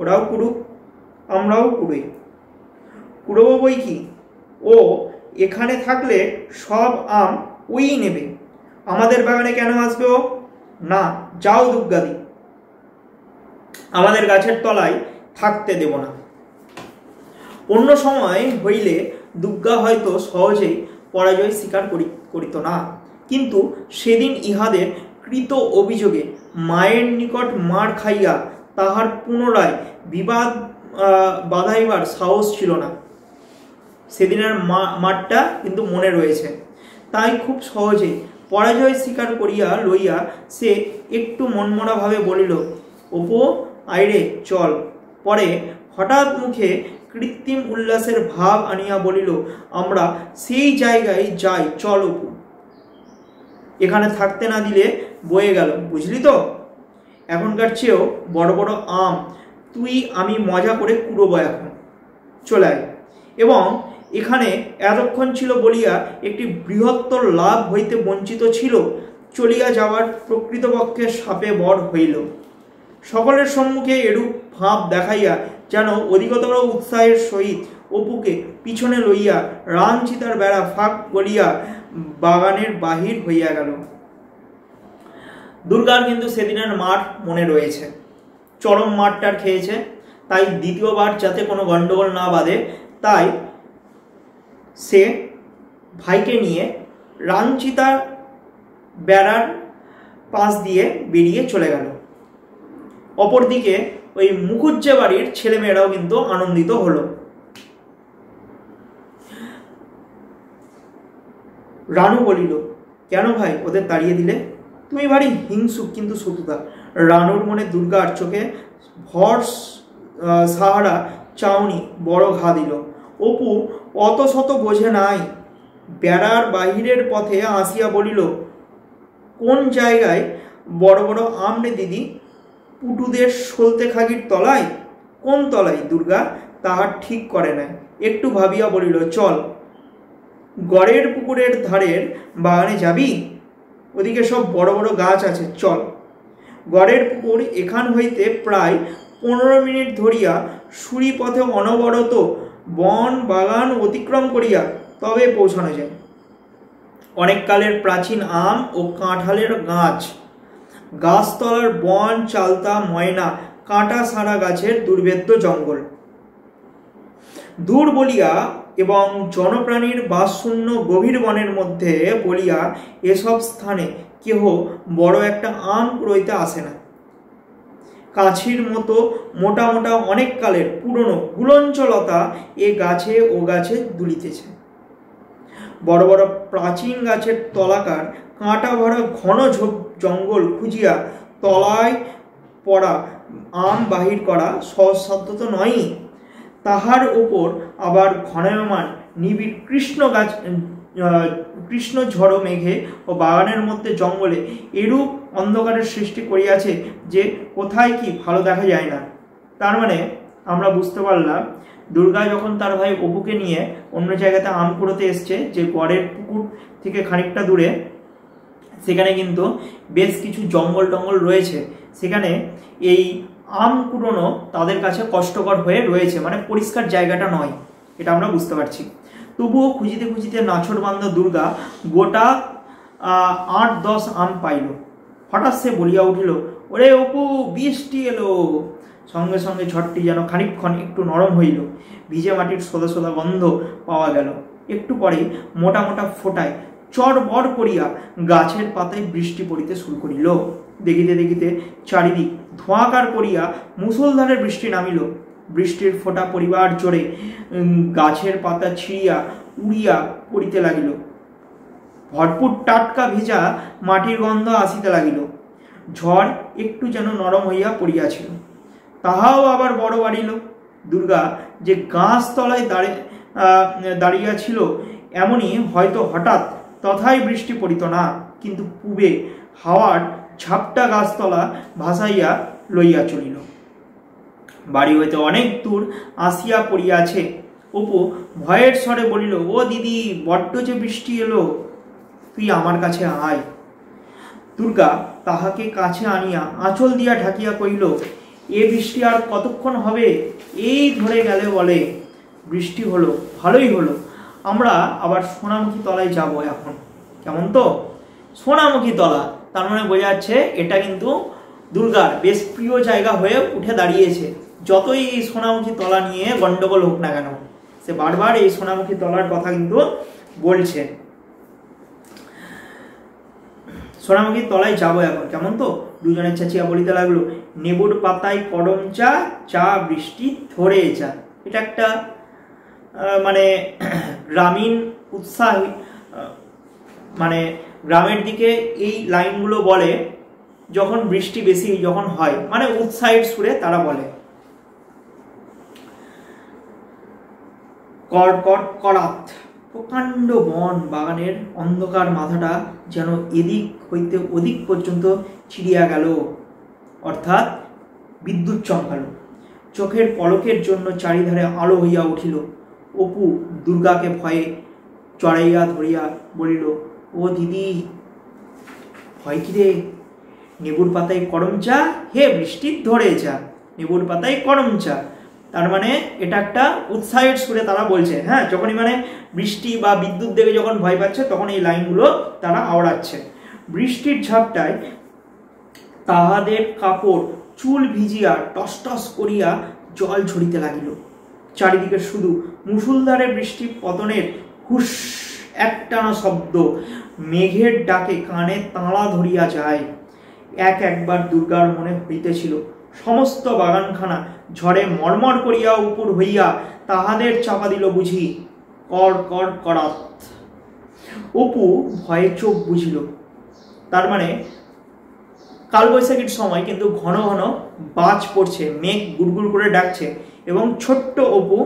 ওরাও কুড়ুক, আমরাও কুড়ুই। কুড়োবো বই কি, ও এখানে থাকলে সব আম ওই নেবে, আমাদের বাগানে কেন আসবে ও? না, যাও দুগ্গাদি, আমাদের গাছের তলায় থাকতে দেব না। অন্য সময় হইলে দুগ্গা হয়তো সহজেই পরাজয় স্বীকার করিত না, কিন্তু সেদিন ইহাদের কৃত অভিযোগে মায়ের নিকট মার খাইয়া তাহার পুনরায় বিবাদ বাধাইবার সাহস ছিল না। সেদিনের মারটা কিন্তু মনে রয়েছে, তাই খুব সহজে পরাজয় স্বীকার করিয়া লইয়া সে একটু মনমরা ভাবে বলিল, অপু আইরে চল। পরে হঠাৎ মুখে কৃত্রিম উল্লাসের ভাব আনিয়া বলিল, আমরা সেই জায়গায় যাই, চল অপু, এখানে থাকতে না দিলে বয়ে গেল, বুঝলি তো? এখনকার চেয়েও বড় বড় আম তুই আমি মজা করে কুড়োবো, এখন চলে আয়। এবং এখানে এতক্ষণ ছিল বলিয়া একটি বৃহত্তর লাভ হইতে বঞ্চিত ছিল, চলিয়া যাওয়ার প্রকৃতপক্ষে সাপে বর হইল। সকলের সম্মুখে এরূপ ভাব দেখাইয়া যেন অধিকতর উৎসাহের সহিত অপুকে পিছনে লইয়া রামচিতার বেড়া ফাঁক গলিয়া বাগানের বাহির হইয়া গেল। দুর্গার কিন্তু সেদিনের মাঠ মনে রয়েছে, চরম মাঠটার খেয়েছে, তাই দ্বিতীয়বার যাতে কোনো গন্ডগোল না বাঁধে, তাই সে ভাইকে নিয়ে রামচিতা বেড়ার পাশ দিয়ে বেরিয়ে চলে গেল। অপরদিকে ওই মুখুজ্জে বাড়ির ছেলেমেয়েরাও কিন্তু আনন্দিত হলো। রানু বলিল, কেন ভাই ওদের তাড়িয়ে দিলে? তুমি ভারী হিংসুক কিন্তু সতুদা। রানুর মনে দুর্গার চোখে ভর সাহারা চাউনি বড় ঘা দিল। অপু অত শত বোঝে নাই, বেড়ার বাহিরের পথে আসিয়া বলিল, কোন জায়গায় বড় বড় আম রে দিদি? পুটুদের সলতে খাগির তলায়? কোন তলায় দুর্গা? তাহার ঠিক করে নাই, একটু ভাবিয়া বলিল, চল গড়ের পুকুরের ধারের বাগানে যাবি, ওদিকে সব বড় বড় গাছ আছে, চল। গড়ের পুকুর এখান হইতে প্রায় 15 মিনিট ধরিয়া সুরি পথে অনবরত বন বাগান অতিক্রম করিয়া তবে পৌঁছানো যায়। অনেক কালের প্রাচীন আম ও কাঁঠালের গাছ, গাছতলার বন, চালতা, ময়না, কাঁটা সারা গাছের দুর্ভেদ্য জঙ্গল। দূর বলিয়া এবং জনপ্রাণীর বাসশূন্য গভীর বনের মধ্যে বলিয়া এসব স্থানে কেহ বড় একটা আম কুড়াইতে আসে না। কাছির মতো মোটা মোটা অনেক কালের পুরনো গুলঞ্চলতা এ গাছে ও গাছে দুলিতেছে। বড় বড় প্রাচীন গাছের তলাকার কাঁটা ভরা ঘন জঙ্গল খুঁজিয়া তলায় পড়া আম বাহির করা সহজসাধ্য তো নয়ই। তাহার ওপর আবার ঘনায়মান নিবিড় কৃষ্ণ ঝড়ো মেঘে ও বাগানের মধ্যে জঙ্গলে এরূপ অন্ধকারের সৃষ্টি করিয়াছে যে কোথায় কি ভালো দেখা যায় না। তার মানে আমরা বুঝতে পারলাম দুর্গা যখন তার ভাই অপুকে নিয়ে অন্য জায়গাতে আম কুড়োতে এসছে, যে গড়ের পুকুর থেকে খানিকটা দূরে, সেখানে কিন্তু বেশ কিছু জঙ্গল টঙ্গল রয়েছে, সেখানে এই আম কুড়োনো তাদের কাছে কষ্টকর হয়ে রয়েছে, মানে পরিষ্কার জায়গাটা নয়, এটা আমরা বুঝতে পারছি। তবুও খুঁজিতে খুঁজিতে নাছোড়বান্ধা দুর্গা গোটা 8-10 আম পাইল। হঠাৎ সে বলিয়া উঠিল, ওরে অপু, বৃষ্টি এলো। সঙ্গে সঙ্গে ঝড়টি যেন খানিকক্ষণ একটু নরম হইল, ভিজে মাটির সোদা সোদা গন্ধ পাওয়া গেল। একটু পরে মোটা মোটা ফোঁটায় চড়বড় করিয়া গাছের পাতায় বৃষ্টি পড়িতে শুরু করিল। দেখিতে দেখিতে চারিদিক ধোঁয়াকার করিয়া মুষলধারে বৃষ্টি নামিল। বৃষ্টির ফোঁটা পড়িবার জোরে গাছের পাতা ছিঁড়িয়া উড়িয়া পড়িতে লাগিল। ভরপুর টাটকা ভেজা মাটির গন্ধ আসিতে লাগিল। ঝড় একটু যেন নরম হইয়া পড়িয়াছিল, তাহাও আবার বড় বাড়িল। দুর্গা যে গাছ তলায় দাঁড়িয়াছিল, এমনই হয়তো হঠাৎ তথায় বৃষ্টি পড়িত না, কিন্তু পূবে হাওয়ার ঝাপটা গাছতলা ভাসাইয়া লইয়া চলিল। বাড়ি হইতে অনেক দূর আসিয়া পড়িয়াছে। অপু ভয়ের স্বরে বলিল, ও দিদি, বড্ড যে বৃষ্টি এলো, তুই আমার কাছে আয়। দুর্গা তাহাকে কাছে আনিয়া আঁচল দিয়া ঢাকিয়া কহিল, এ বৃষ্টি আর কতক্ষণ হবে? এই ধরে গেলে বলে। বৃষ্টি হলো, ভালোই হলো, আমরা আবার সোনামুখী তলায় যাব এখন। কেমন তো? সোনামুখী তলা, তার মানে বোঝা যাচ্ছে এটা কিন্তু দুর্গার বেশ প্রিয় জায়গা হয়ে উঠে দাঁড়িয়েছে। যতই এই সোনামুখী তলা নিয়ে গন্ডগোল হোক না কেন, সে বারবার এই সোনামুখী তলার কথা কিন্তু বলছে। সোনামুখীর তলায় যাবো এখন, কেমন তো? দুজনের চেঁচিয়া বলিতে লাগলো, নেবুর পাতায় কদম চা, চা বৃষ্টি ধরে যা। এটা একটা মানে গ্রামীণ উৎসাহ, মানে গ্রামের দিকে এই লাইনগুলো বলে যখন বৃষ্টি বেশি যখন হয়, মানে উৎসাহের সুরে তারা বলে। কর কর করাত, প্রকাণ্ড বন বাগানের অন্ধকার মাথাটা যেন এদিক হইতে ওদিক পর্যন্ত ছিড়িয়া গেল, অর্থাৎ বিদ্যুৎ চমকালো। চোখের পলকের জন্য চারিধারে আলো হইয়া উঠিল। অপু দুর্গাকে ভয়ে চড়াইয়া ধরিয়া বলিল, ও দিদি, ভয় কি রে? নেবুর পাতায় করম চা, হে বৃষ্টি ধরে যা। নেবুর পাতায় করম চা, তার মানে এটা একটা উৎসাহের সুরে তারা বলছে। হ্যাঁ, যখনই মানে বৃষ্টি বা বিদ্যুৎ দেবে যখন ভয় পাচ্ছে, তখন এই লাইনগুলো তারা আওড়াচ্ছে। বৃষ্টির ঝাপটায় তাহাদের কাপড় চুল ভিজিয়া টস টস করিয়া জল ঝরিতে লাগিল। চারিদিকে শুধু মুষলধারে বৃষ্টি পতনের হুস একটানা শব্দ, মেঘের ডাকে কানে তাঁড়া ধরিয়া যায়। একবার দুর্গার মনে হইতেছিল, সমস্ত বাগানখানা ঝড়ে মরমর করিয়া উপর হইয়া তাহাদের চাপা দিল বুঝি। কর কর করাত। অপু ভয়ে চোখ বুঝিল। তার মানে কালবৈশাখীর সময় কিন্তু ঘন ঘন বাজ পড়ছে, মেঘ গুড়গুড় করে ডাকছে, এবং ছোট্ট অপু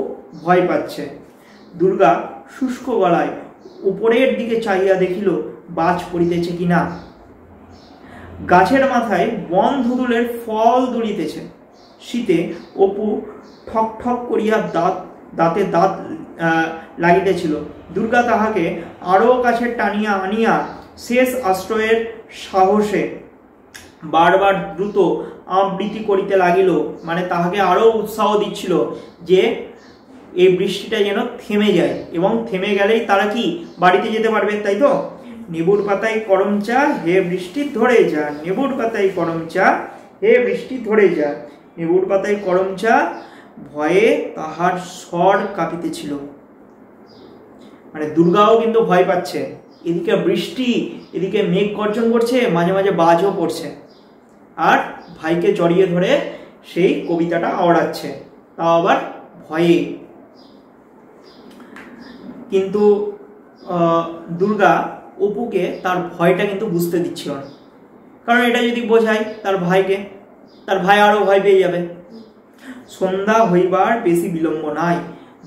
ভয় পাচ্ছে। দুর্গা শুষ্ক গলায় উপরের দিকে চাইয়া দেখিল বাজ পড়িতেছে কিনা। গাছের মাথায় বন ধুদুলের ফল দুলিতেছে। শীতে অপু ঠক ঠক করিয়া দাঁতে দাঁত লাগিতেছিল। দুর্গা তাহাকে আরও কাছে টানিয়া আনিয়া শেষ আশ্রয়ের সাহসে বারবার দ্রুত আবৃত্তি করিতে লাগিল, মানে তাহাকে আরও উৎসাহ দিচ্ছিল যে এই বৃষ্টিটা যেন থেমে যায়, এবং থেমে গেলেই তারা কি বাড়িতে যেতে পারবে, তাই তো? নেবুর পাতায় করম চা, হে বৃষ্টি ধরে যা। নেবুর পাতায় করম চা, হে বৃষ্টি ধরে যা। নেবুর পাতায় করম চা। ভয়ে তাহার স্বর কাঁপিতেছিল। মানে দুর্গাও কিন্তু ভয় পাচ্ছে। এদিকে বৃষ্টি, এদিকে মেঘ গর্জন করছে, মাঝে মাঝে বাজও পড়ছে, আর ভাইকে জড়িয়ে ধরে সেই কবিতাটা আওড়াচ্ছে, তাও আবার ভয়ে। কিন্তু দুর্গা অপুকে তার ভয়টা কিন্তু বুঝতে দিচ্ছিল না, কারণ এটা যদি বোঝায় তার ভাইকে, তার ভাই আরও ভয় পেয়ে যাবে। সন্ধ্যা হইবার বেশি বিলম্ব নাই,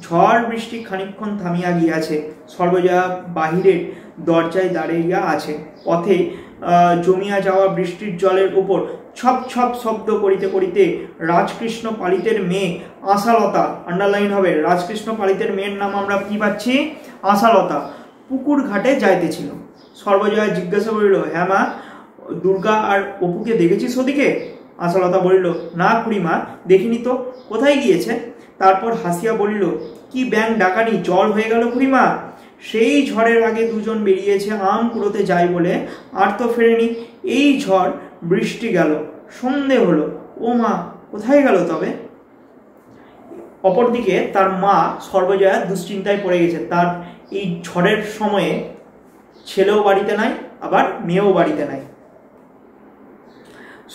ঝড় বৃষ্টি খানিকক্ষণ থামিয়া গিয়াছে, সর্বজয়া বাহিরের দরজায় দাঁড়াইয়া আছে। পথে জমিয়া যাওয়া বৃষ্টির জলের উপর ছপ ছপ শব্দ করিতে করিতে রাজকৃষ্ণ পালিতের মেয়ে আশালতা, আন্ডারলাইন হবে, রাজকৃষ্ণ পালিতের মেয়ের নাম আমরা কি পাচ্ছি, আশালতা, পুকুর ঘাটে যাইতেছিল। সর্বজয়া জিজ্ঞাসা করিল, হ্যাঁ মা, দুর্গা আর অপুকে দেখেছিস ওদিকে? আশালতা বলিল, না খুড়িমা, দেখিনি তো, কোথায় গিয়েছে? তারপর হাসিয়া বলিল, কি ব্যাং ডাকানি, জল হয়ে গেল খুড়িমা। সেই ঝড়ের আগে দুজন বেরিয়েছে আম কুড়োতে যায় বলে, আর তো ফেরেনি। এই ঝড় বৃষ্টি গেল, সন্ধে হলো, ও মা কোথায় গেল তবে? অপরদিকে তার মা সর্বজয়া দুশ্চিন্তায় পড়ে গেছে। তার এই ঝড়ের সময়ে ছেলেও বাড়িতে নাই, আবার মেয়েও বাড়িতে নাই।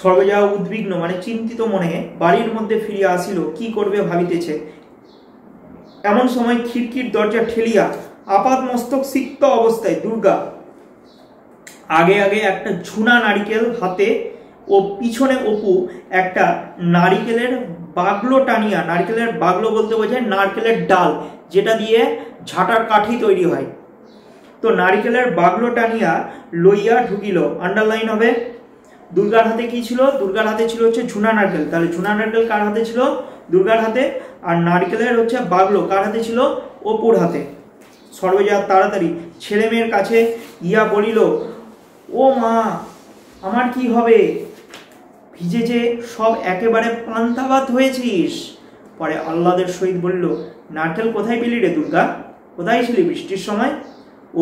সর্বজয়া উদ্বিগ্ন মানে চিন্তিত মনে বাড়ির মধ্যে ফিরিয়া আসিল, কি করবে ভাবিতেছে। এমন সময় খিড়কির দরজা ঠেলিয়া আপাত মস্তক সিক্ত অবস্থায় দুর্গা আগে আগে একটা ঝুনা নারিকেল হাতে ও পিছনে অপু একটা নারিকেলের বাগলো টানিয়া, নারকেলের বাগলো বলতে বোঝায় নারকেলের ডাল, যেটা দিয়ে ঝাঁটার কাঠি তৈরি হয়, তো নারিকেলের বাগলো টানিয়া লইয়া ঢুকিল। আন্ডারলাইন হবে। দুর্গার হাতে কি ছিল? দুর্গার হাতে ছিল হচ্ছে ঝুনা নারকেল। তাহলে ঝুনা নারকেল কার হাতে ছিল? দুর্গার হাতে। আর নারকেলের হচ্ছে বাগলো কার হাতে ছিল? অপুর হাতে। সর্বজয়া তাড়াতাড়ি ছেলে মেয়ের কাছে গিয়া বলিল, ও মা, আমার কি হবে? ভিজে যে সব একেবারে পান্তা ভাত হয়েছিস। পরে আহ্লাদের সহিত বলিল, নারকেল কোথায় পেলি রে দুর্গা? কোথায় ছিলি বৃষ্টির সময়?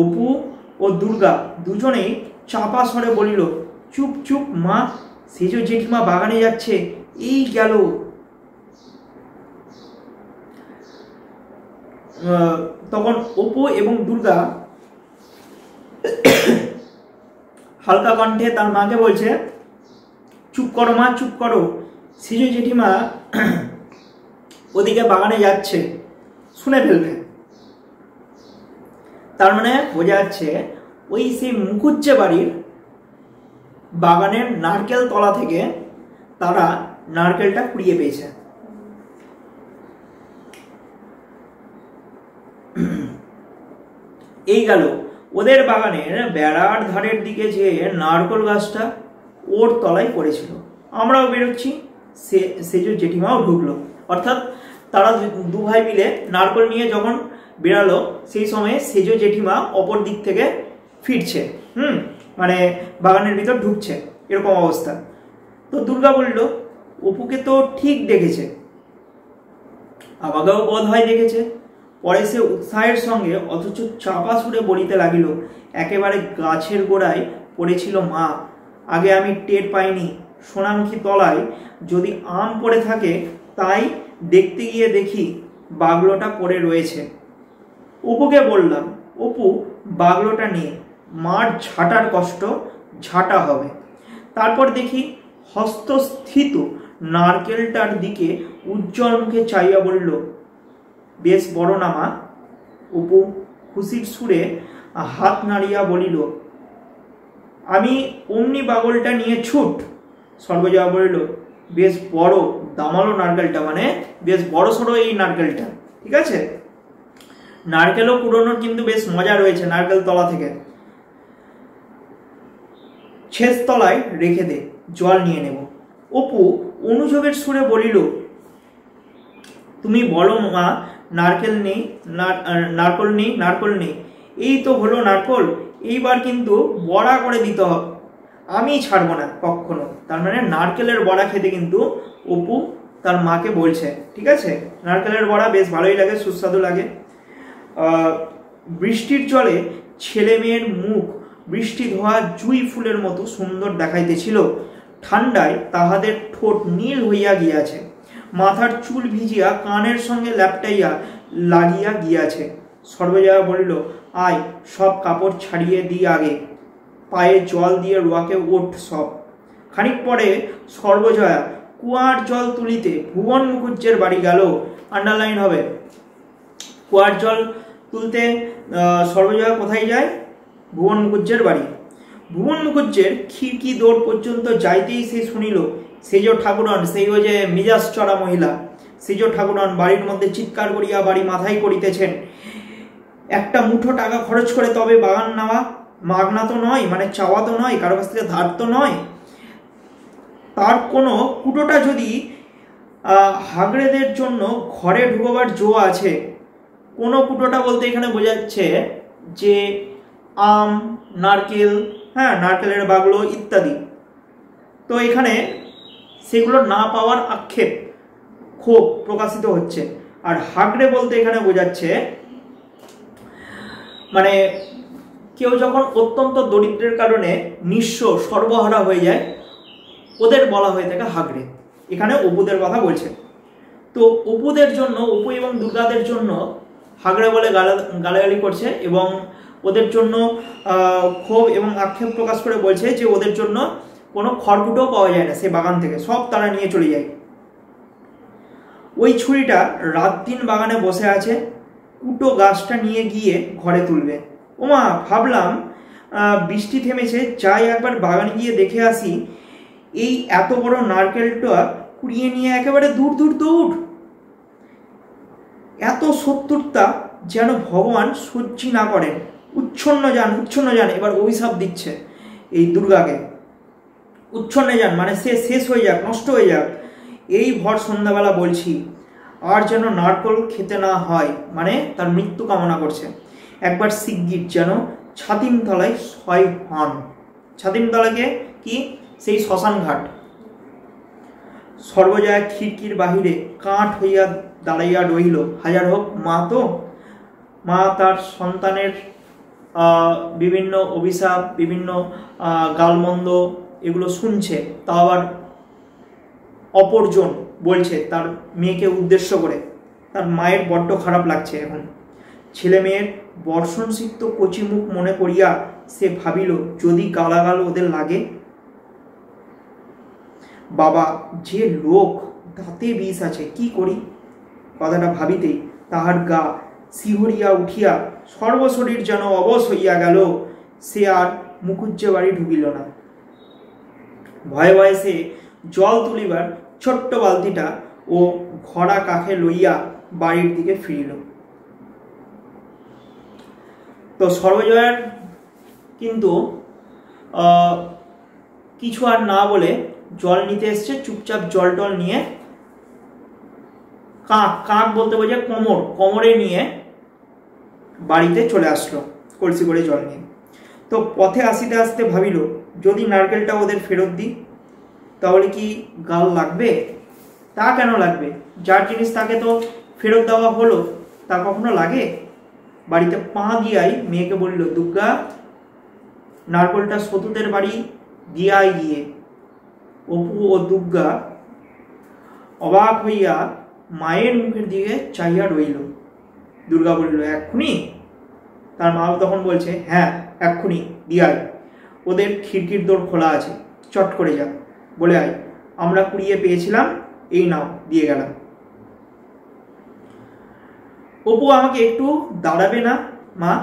অপু ও দুর্গা দুজনেই চাপা স্বরে বলিল, চুপ চুপ মা, সেজ জেঠিমা বাগানে যাচ্ছে, এই গেল। তখন অপু এবং দুর্গা হালকা কণ্ঠে তার মাকে বলছে, চুপ করো মা, চুপ করো, সেজ জেঠিমা ওদিকে বাগানে যাচ্ছে, শুনে ফেলবে। তার মানে বোঝা যাচ্ছে ওই সেই মুখুজ্জে বাড়ির বাগানের নারকেল তলা থেকে তারা নারকেলটা কুড়িয়ে পেয়েছে। এই গেল ওদের বাগানের বেড়ার ধারের দিকে যে নারকেল গাছটা, ওর তলায় পড়েছিল। আমরাও বেরোচ্ছি, সেজ জেঠিমাও ঢুকলো। অর্থাৎ তারা দু ভাই মিলে নারকেল নিয়ে যখন বেরালো, সেই সময়ে সেজ জেঠিমা অপর দিক থেকে ফিরছে, মানে বাগানের ভিতর ঢুকছে, এরকম অবস্থা। তো দুর্গা বলল, অপুকে তো ঠিক দেখেছে, আমাকেও বোধ হয় দেখেছে। পরে সে উৎসাহের সঙ্গে অথচ চাপা সুরে বলিতে লাগিল, একেবারে গাছের গোড়ায় পড়েছিল মা, আগে আমি টের পাইনি। সোনামুখী তলায় যদি আম পড়ে থাকে, তাই দেখতে গিয়ে দেখি বাগলোটা পড়ে রয়েছে। অপুকে বললাম, অপু বাগলোটা নিয়ে, মার ঝাঁটার কষ্ট ঝাঁটা হবে। তারপর দেখি হস্তস্থিত নারকেলটার দিকে উজ্জ্বল মুখে চাইয়া বলল, বেশ বড় না মা? অপু খুশির সুরে হাত নাড়িয়া বলিল, আমি অমনি বাগলটা নিয়ে ছুট। সর্বজয়া বলিল, বেশ বড় দামালো নারকেলটা, মানে বেশ বড় সড়ো এই নারকেলটা, ঠিক আছে। নারকেলও কুড়োনোর কিন্তু বেশ মজা রয়েছে নারকেল তলা থেকে। শেষ তলায় রেখে দে, জল নিয়ে নেব। অপু অনুযোগের সুরে বলিল, তুমি বলো মা, নারকেল নেই, নারকল নেই, নারকল নেই, এই তো হলো নারকল, এইবার কিন্তু বড়া করে দিতে হবে, আমি ছাড়বো না কখনো। তার মানে নারকেলের বড়া খেতে কিন্তু অপু তার মাকে বলছে, ঠিক আছে। নারকেলের বড়া বেশ ভালোই লাগে, সুস্বাদু লাগে। বৃষ্টির জলে ছেলে মেয়ের মুখ বৃষ্টি ধোয়া জুই ফুলের মতো সুন্দর দেখাইতেছিল। ঠান্ডায় তাহাদের ঠোঁট নীল হইয়া গিয়াছে, মাথার চুল ভিজিয়া কানের সঙ্গে ল্যাপটাইয়া লাগিয়া গিয়াছে। সর্বজয়া বলিল, আয় সব কাপড় ছাড়িয়ে দিই আগে, পায়ে জল দিয়ে রোয়াকে ওঠ সব। খানিক পরে সর্বজয়া কুয়ার জল তুলিতে ভুবন মুখুজ্জের বাড়ি গেল। আন্ডারলাইন হবে। কুয়ার জল তুলতে সর্বজয়া কোথায় যায়? ভুবন মুখুজ্জের বাড়ি। ভুবন মুখুজ্জের খিড়কি দৌড় পর্যন্ত যাইতেই সে শুনিল সেজ ঠাকুরন, সেই ওই যে মিজাজ চড়া মহিলা, সেজ ঠাকুরন বাড়ির মধ্যে চিৎকার করিয়া বাড়ি মাথায় করিতেছেন। একটা মুঠো টাকা খরচ করে তবে বাগান নেওয়া, মাগনা তো নয়, মানে চাওয়া তো নয়, কারো কাছ থেকে ধার তো নয়। তার কোনো কুটোটা যদি হাগড়েদের জন্য ঘরে ঢুকবার জো আছে, কোনো কুটোটা বলতে এখানে বোঝাচ্ছে যে আম, নারকেল, হ্যাঁ নারকেলের বাগলো ইত্যাদি, তো এখানে সেগুলো না পাওয়ার আক্ষেপ, ক্ষোভ প্রকাশিত হচ্ছে। আর হাগড়ে বলতে এখানে বোঝাচ্ছে মানে কেউ যখন অত্যন্ত দরিদ্রের কারণে নিঃস্ব সর্বহারা হয়ে যায়, ওদের বলা হয়ে থাকে হাগড়ে। এখানে অপুদের কথা বলছে। তো অপুদের জন্য, অপু এবং দুর্গাদের জন্য হাগড়ে বলে গালাগালি করছে এবং ওদের জন্য ক্ষোভ এবং আক্ষেপ প্রকাশ করে বলছে যে ওদের জন্য কোনো খড়কুটোও পাওয়া যায় না, সে বাগান থেকে সব তারা নিয়ে চলে যায়। ওই ছুরিটা রাত দিন বাগানে বসে আছে, কুটো গাছটা নিয়ে গিয়ে ঘরে তুলবে। ওমা, ভাবলাম বৃষ্টি থেমেছে, যাই একবার বাগানে গিয়ে দেখে আসি। এই এত বড় নারকেলটা কুড়িয়ে নিয়ে একেবারে দূর দূর দৌড়। এত শত্রুতা যেন ভগবান সহ্য না করেন। উচ্ছন্ন যান, এবার অভিশাপ দিচ্ছে এই দুর্গাকে। উচ্ছন্নে যান মানে সে শেষ হয়ে যাক, নষ্ট হয়ে যাক। এই ভর সন্ধ্যাবেলা বলছি, আর যেন নারকেল খেতে না হয়, মানে তার মৃত্যু কামনা করছে। একবার শিগগির যেন ছাতিমতলায় ছয় হন। ছাতিমতলাকে কি? সেই শ্মশান ঘাট। সর্বজয়া খিড়কির বাহিরে কাঠ হইয়া দাঁড়াইয়া রহিল। হাজার হোক মা তো, মা তার সন্তানের বিভিন্ন অভিশাপ, বিভিন্ন গালমন্দ এগুলো শুনছে, তা আবার অপরজন বলছে তার মেয়েকে উদ্দেশ্য করে। তার মায়ের বড্ড খারাপ লাগছে এখন। ছেলে মেয়ের বর্ষণসিক্ত কচি মুখ মনে করিয়া সে ভাবিল, যদি গালাগাল ওদের লাগে। বাবা, যে লোক, দাঁতে বিষ আছে, কি করি? কথাটা ভাবিতেই তাহার গা শিহরিয়া উঠিয়া সর্বশরীর যেন অবশ হইয়া গেল। সে আর মুখুজ্জে বাড়ি ঢুকিল না। ভয়ে ভয়ে সে জল তুলিবার ছোট্ট বালতিটা ও ঘড়া কাখে লইয়া বাড়ির দিকে ফিরিল। তো সর্বজয়ার কিন্তু কিছু আর না বলে জল নিতে এসছে, চুপচাপ জল টল নিয়ে কাক বলতে বোঝে কোমরে নিয়ে বাড়িতে চলে আসলো কলসি করে জল নিয়ে। তো পথে আসিতে আসতে ভাবিল, যদি নারকেলটা ওদের ফেরত দিই তাহলে কি গাল লাগবে? তা কেন লাগবে? যার জিনিস তাকে তো ফেরত দেওয়া হলো, তা কখনো লাগে? বাড়িতে পা দিয়াই মেয়েকে বলল, দুর্গা, নারকেলটা সতুদের বাড়ি দিয়াই গিয়ে। অপু ও দুর্গা অবাক হইয়া মায়ের মুখের দিকে চাইয়া রইল। দুর্গা বলল, এক্ষুনি? তার মা তখন বলছে, হ্যাঁ এক্ষুনি দিয়াই, ওদের খিড়কির দৌড় খোলা আছে, চট করে যা, বলে আয়, আমরা কুড়িয়ে পেয়েছিলাম, এই নাও, দিয়ে গেলাম। অপু, আমাকে একটু দাঁড়াবে না মা?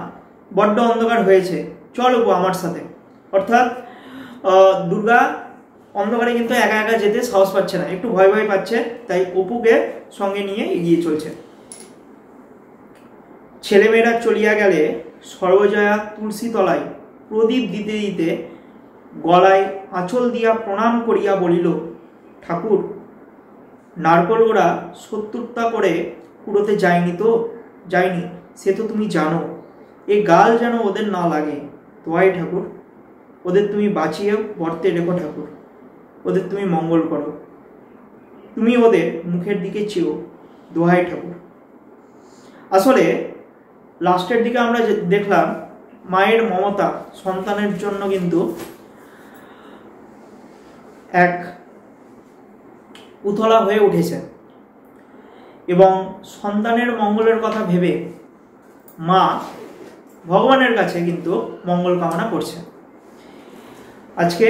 বড্ড অন্ধকার হয়েছে, চল অপু আমার সাথে। অর্থাৎ দুর্গা অন্ধকারে কিন্তু একা একা যেতে সাহস পাচ্ছে না, একটু ভয় ভয় পাচ্ছে, তাই অপুকে সঙ্গে নিয়ে এগিয়ে চলছে। ছেলেমেয়েরা চলিয়া গেলে সর্বজয়া তুলসী তলায় প্রদীপ দিতে দিতে গলায় আঁচল দিয়া প্রণাম করিয়া বলিল, ঠাকুর, নারকল ওরা শত্রুতা করে কুড়োতে যায়নি তো? যায়নি, সে তো তুমি জানো। এ গাল যেন ওদের না লাগে, দোয়াই ঠাকুর, ওদের তুমি বাঁচিয়ে বর্তে রেখো ঠাকুর, ওদের তুমি মঙ্গল করো, তুমি ওদের মুখের দিকে চেয়েও, দোহাই ঠাকুর। আসলে লাস্টের দিকে আমরা দেখলাম মায়ের মমতা সন্তানের জন্য কিন্তু এক উতলা হয়ে উঠেছে এবং সন্তানের মঙ্গলের কথা ভেবে মা ভগবানের কাছে কিন্তু মঙ্গল কামনা করছে। আজকে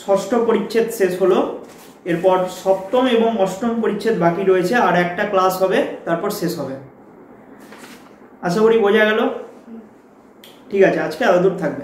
ষষ্ঠ পরিচ্ছেদ শেষ হলো, এরপর সপ্তম এবং অষ্টম পরিচ্ছেদ বাকি রয়েছে, আর একটা ক্লাস হবে, তারপর শেষ হবে। আশা করি বোঝা গেল। ঠিক আছে, আজকে এতদূর থাকবে।